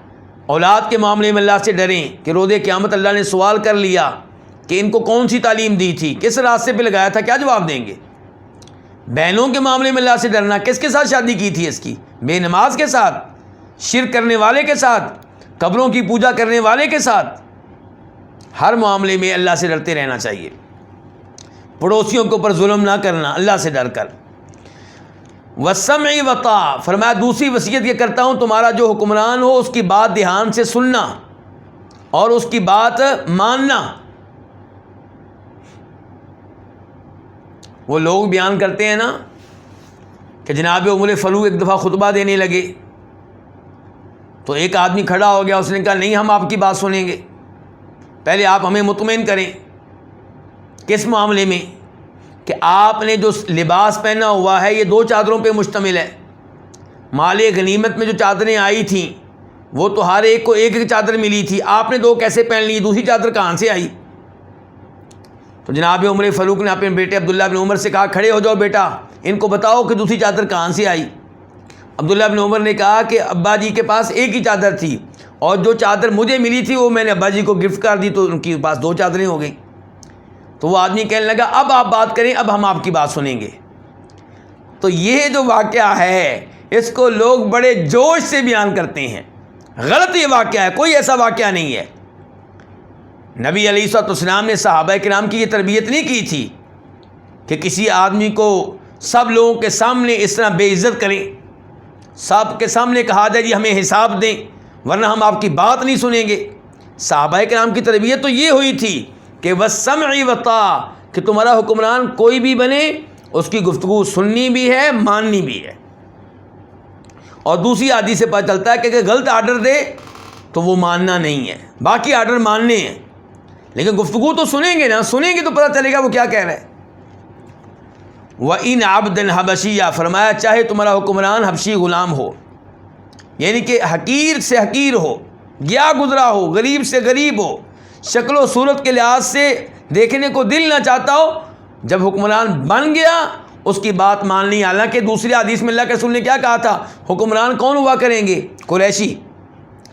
اولاد کے معاملے میں اللہ سے ڈریں کہ روز قیامت اللہ نے سوال کر لیا کہ ان کو کون سی تعلیم دی تھی، کس راستے پہ لگایا تھا، کیا جواب دیں گے؟ بہنوں کے معاملے میں اللہ سے ڈرنا، کس کے ساتھ شادی کی تھی اس کی؟ بے نماز کے ساتھ، شرک کرنے والے کے ساتھ، قبروں کی پوجا کرنے والے کے ساتھ۔ ہر معاملے میں اللہ سے ڈرتے رہنا چاہیے۔ پڑوسیوں کے اوپر ظلم نہ کرنا اللہ سے ڈر کر۔ وَالسَّمْعِ وَطَاعَةٍ، فرمایا دوسری وصیت یہ کرتا ہوں تمہارا جو حکمران ہو اس کی بات دھیان سے سننا اور اس کی بات ماننا۔ وہ لوگ بیان کرتے ہیں نا کہ جناب عمر فاروق ایک دفعہ خطبہ دینے لگے تو ایک آدمی کھڑا ہو گیا, اس نے کہا نہیں ہم آپ کی بات سنیں گے, پہلے آپ ہمیں مطمئن کریں. کس معاملے میں؟ کہ آپ نے جو لباس پہنا ہوا ہے یہ 2 چادروں پہ مشتمل ہے. مال غنیمت میں جو چادریں آئی تھیں وہ تو ہر ایک کو ایک ایک چادر ملی تھی, آپ نے 2 کیسے پہن لی؟ دوسری چادر کہاں سے آئی؟ تو جناب عمر فاروق نے اپنے بیٹے عبداللہ بن عمر سے کہا کھڑے ہو جاؤ بیٹا, ان کو بتاؤ کہ دوسری چادر کہاں سے آئی. عبداللہ بن عمر نے کہا کہ ابا جی کے پاس ایک ہی چادر تھی, اور جو چادر مجھے ملی تھی وہ میں نے ابا جی کو گفٹ کر دی, تو ان کے پاس 2 چادریں ہو گئیں. تو وہ آدمی کہنے لگا اب آپ بات کریں, اب ہم آپ کی بات سنیں گے. تو یہ جو واقعہ ہے اس کو لوگ بڑے جوش سے بیان کرتے ہیں. غلط یہ واقعہ ہے, کوئی ایسا واقعہ نہیں ہے. نبی علیہ الصلوۃ والسلام نے صحابہ کرام کی یہ تربیت نہیں کی تھی کہ کسی آدمی کو سب لوگوں کے سامنے اس طرح بے عزت کریں, سب کے سامنے کہا جائے جی ہمیں حساب دیں ورنہ ہم آپ کی بات نہیں سنیں گے. صحابہ کرام کی تربیت تو یہ ہوئی تھی کہ وَالسَّمْعِ وَالطَّاعَةِ, کہ تمہارا حکمران کوئی بھی بنے اس کی گفتگو سننی بھی ہے ماننی بھی ہے. اور دوسری حدیث سے پتہ چلتا ہے کہ اگر غلط آرڈر دے تو وہ ماننا نہیں ہے, باقی آرڈر ماننے ہیں, لیکن گفتگو تو سنیں گے نا, سنیں گے تو پتہ چلے گا وہ کیا کہہ رہا ہے. وَإِنْ عَبْدًا حَبَشِيًّا, فرمایا چاہے تمہارا حکمران حبشی غلام ہو, یعنی کہ حقیر سے حقیر ہو, گیا گزرا ہو, غریب سے غریب ہو, شکل و صورت کے لحاظ سے دیکھنے کو دل نہ چاہتا ہو, جب حکمران بن گیا اس کی بات ماننی. حالانکہ دوسری حدیث میں اللہ کے رسول نے کیا کہا تھا, حکمران کون ہوا کریں گے؟ قریشی,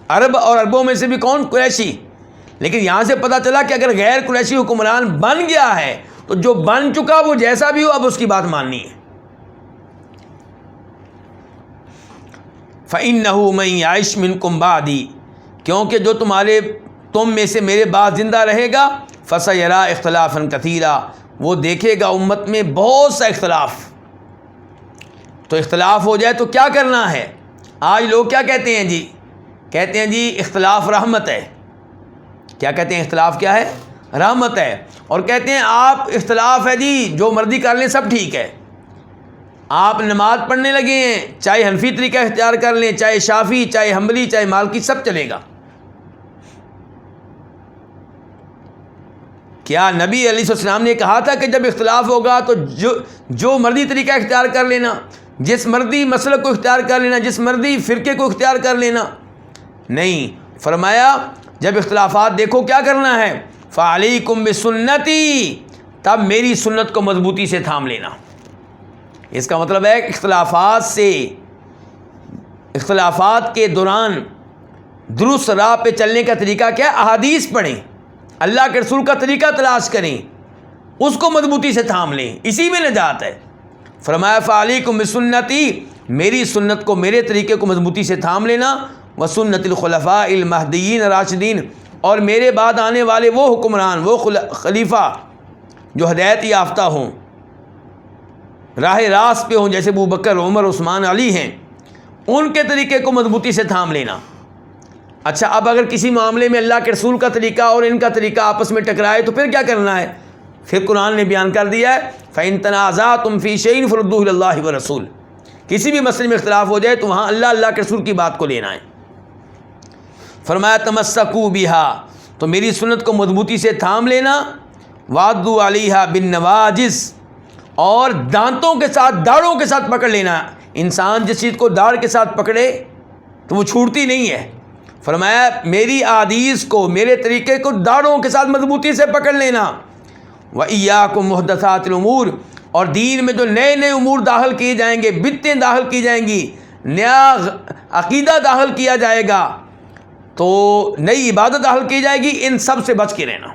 عرب اور عربوں میں سے بھی کون؟ قریشی. لیکن یہاں سے پتہ چلا کہ اگر غیر قریشی حکمران بن گیا ہے تو جو بن چکا وہ جیسا بھی ہو اب اس کی بات ماننی ہے. فَإِنَّهُ مَن يَعِشْ مِنكُم بَعْدِي, کیونکہ جو تم میں سے میرے بعد زندہ رہے گا, فَسَيَرَىٰ اخْتِلَافًا كَثِيرًا, وہ دیکھے گا امت میں بہت سا اختلاف. تو اختلاف ہو جائے تو کیا کرنا ہے؟ آج لوگ کیا کہتے ہیں جی؟ کہتے ہیں جی اختلاف رحمت ہے. کیا کہتے ہیں؟ اختلاف کیا ہے؟ رحمت ہے. اور کہتے ہیں آپ اختلاف ہے جی جو مرضی کر لیں سب ٹھیک ہے. آپ نماز پڑھنے لگے ہیں, چاہے حنفی طریقہ اختیار کر لیں, چاہے شافی, چاہے حنبلی, چاہے مالکی, سب چلے گا. کیا نبی علیہ السلام نے کہا تھا کہ جب اختلاف ہوگا تو جو مرضی طریقہ اختیار کر لینا, جس مرضی مسلک کو اختیار کر لینا, جس مرضی فرقے کو اختیار کر لینا؟ نہیں, فرمایا جب اختلافات دیکھو کیا کرنا ہے, فَعَلَيْكُمْ بِسُنَّتِي, تب میری سنت کو مضبوطی سے تھام لینا. اس کا مطلب ہے اختلافات کے دوران درست راہ پہ چلنے کا طریقہ کیا؟ احادیث پڑھیں, اللہ کے رسول کا طریقہ تلاش کریں, اس کو مضبوطی سے تھام لیں, اسی میں نجات ہے. فرمایا فَعَلَيْكُمْ بِسُنَّتِي, میری سنت کو, میرے طریقے کو مضبوطی سے تھام لینا, وَسُنَّتِ الْخُلَفَاءِ الْمَهْدِيِّينَ الرَّاشِدِينَ, اور میرے بعد آنے والے وہ حکمران, وہ خلیفہ جو ہدایت یافتہ ہوں, راہ راست پہ ہوں, جیسے ابو بکر, عمر, عثمان, علی ہیں, ان کے طریقے کو مضبوطی سے تھام لینا. اچھا, اب اگر کسی معاملے میں اللہ کے رسول کا طریقہ اور ان کا طریقہ آپس میں ٹکرائے تو پھر کیا کرنا ہے؟ پھر قرآن نے بیان کر دیا ہے فَإِن تَنَازَعْتُمْ فِي شَيْءٍ فَرُدُّوهُ إِلَى اللَّهِ وَالرَّسُولِ, کسی بھی مسئلے میں اختلاف ہو جائے تو وہاں اللہ کے رسول کی بات کو لینا ہے. فرمایا تَمَسَّكُوا بِهَا, تو میری سنت کو مضبوطی سے تھام لینا, وَعَضُّوا عَلَيْهَا بِالنَّوَاجِذِ, اور دانتوں کے ساتھ, داڑھوں کے ساتھ پکڑ لینا. انسان جس چیز کو داڑھ کے ساتھ پکڑے تو وہ چھوٹتی نہیں ہے. فرمایا میری احادیث کو, میرے طریقے کو داڑھوں کے ساتھ مضبوطی سے پکڑ لینا. وَإِيَّاكُمْ مُحْدَثَاتِ الْأُمُورِ, اور دین میں جو نئے نئے امور داخل کیے جائیں گے, بدعتیں داخل کی جائیں گی, نیا عقیدہ داخل کیا جائے گا, تو نئی عبادت داخل کی جائے گی, ان سب سے بچ کے رہنا.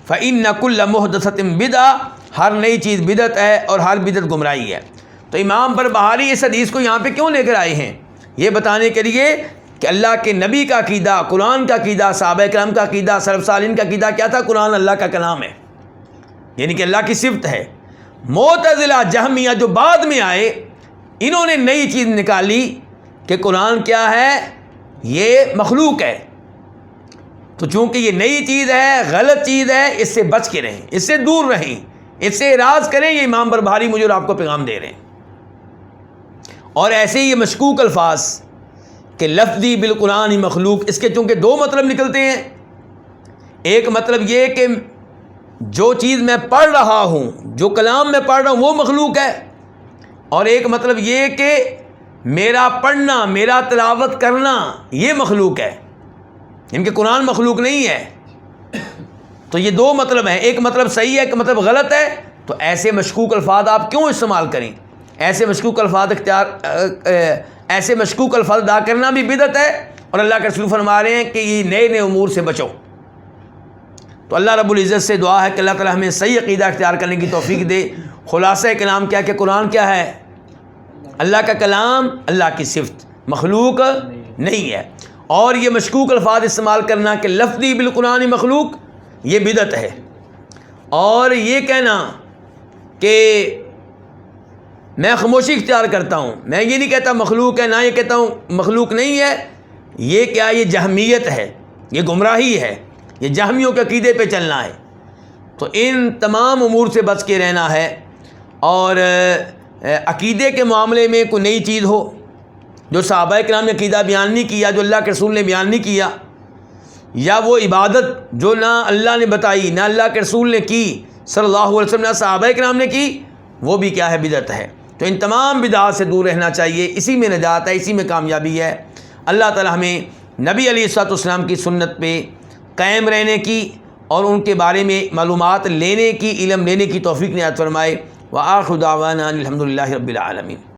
فَإِنَّ كُلَّ مُحْدَثَةٍ بِدْعَةٍ, ہر نئی چیز بدعت ہے اور ہر بدعت گمراہی ہے. تو امام بarbahari اس حدیث کو یہاں پہ کیوں لے کر آئے ہیں؟ یہ بتانے کے لیے کہ اللہ کے نبی کا عقیدہ, قرآن کا عقیدہ, صحابہ کرام کا عقیدہ, سلف صالحین کا عقیدہ کیا تھا؟ قرآن اللہ کا کلام ہے, یعنی کہ اللہ کی صفت ہے. معتزلہ, جہمیہ جو بعد میں آئے, انہوں نے نئی چیز نکالی کہ قرآن کیا ہے؟ یہ مخلوق ہے. تو چونکہ یہ نئی چیز ہے, غلط چیز ہے, اس سے بچ کے رہیں, اس سے دور رہیں, اس سے اعراض کریں. یہ امام بarbahari مجھے اور آپ کو پیغام دے رہے ہیں. اور ایسے یہ مشکوک الفاظ کہ لفظی بالقرآن مخلوق، اس کے چونکہ دو مطلب نکلتے ہیں. ایک مطلب یہ کہ جو چیز میں پڑھ رہا ہوں، جو کلام میں پڑھ رہا ہوں وہ مخلوق ہے، اور ایک مطلب یہ کہ میرا پڑھنا، میرا تلاوت کرنا یہ مخلوق ہے، ان کے قرآن مخلوق نہیں ہے. تو یہ دو مطلب ہیں، ایک مطلب صحیح ہے، ایک مطلب غلط ہے. تو ایسے مشکوک الفاظ آپ کیوں استعمال کریں؟ ایسے مشکوک الفاظ ایسے مشکوک الفاظ ادا کرنا بھی بدعت ہے، اور اللہ کے رسول فرما رہے ہیں کہ یہ نئے نئے امور سے بچو. تو اللہ رب العزت سے دعا ہے کہ اللہ تعالی ہمیں صحیح عقیدہ اختیار کرنے کی توفیق دے. خلاصہ کلام کیا کہ قرآن کیا ہے؟ اللہ کا کلام، اللہ کی صفت، مخلوق نہیں ہے. اور یہ مشکوک الفاظ استعمال کرنا کہ لفظی بالقرآن مخلوق، یہ بدعت ہے. اور یہ کہنا کہ میں خاموشی اختیار کرتا ہوں، میں یہ نہیں کہتا مخلوق ہے، نہ یہ کہتا ہوں مخلوق نہیں ہے، یہ کیا؟ یہ جہمیت ہے، یہ گمراہی ہے، یہ جہمیوں کے عقیدے پہ چلنا ہے. تو ان تمام امور سے بچ کے رہنا ہے. اور عقیدے کے معاملے میں کوئی نئی چیز ہو جو صحابہ کرام نے عقیدہ بیان نہیں کیا، جو اللہ کے رسول نے بیان نہیں کیا، یا وہ عبادت جو نہ اللہ نے بتائی، نہ اللہ کے رسول نے کی صلی اللہ علیہ وسلم، نہ صحابہ کرام نے کی، وہ بھی کیا ہے؟ بدعت ہے. تو ان تمام بدعات سے دور رہنا چاہیے، اسی میں نجات ہے، اسی میں کامیابی ہے. اللہ تعالی ہمیں نبی علیہ الصلوۃ والسلام کی سنت پہ قائم رہنے کی اور ان کے بارے میں معلومات لینے کی، علم لینے کی توفیق عنایت فرمائے. وآخر دعوانا الحمد للہ رب العالمین.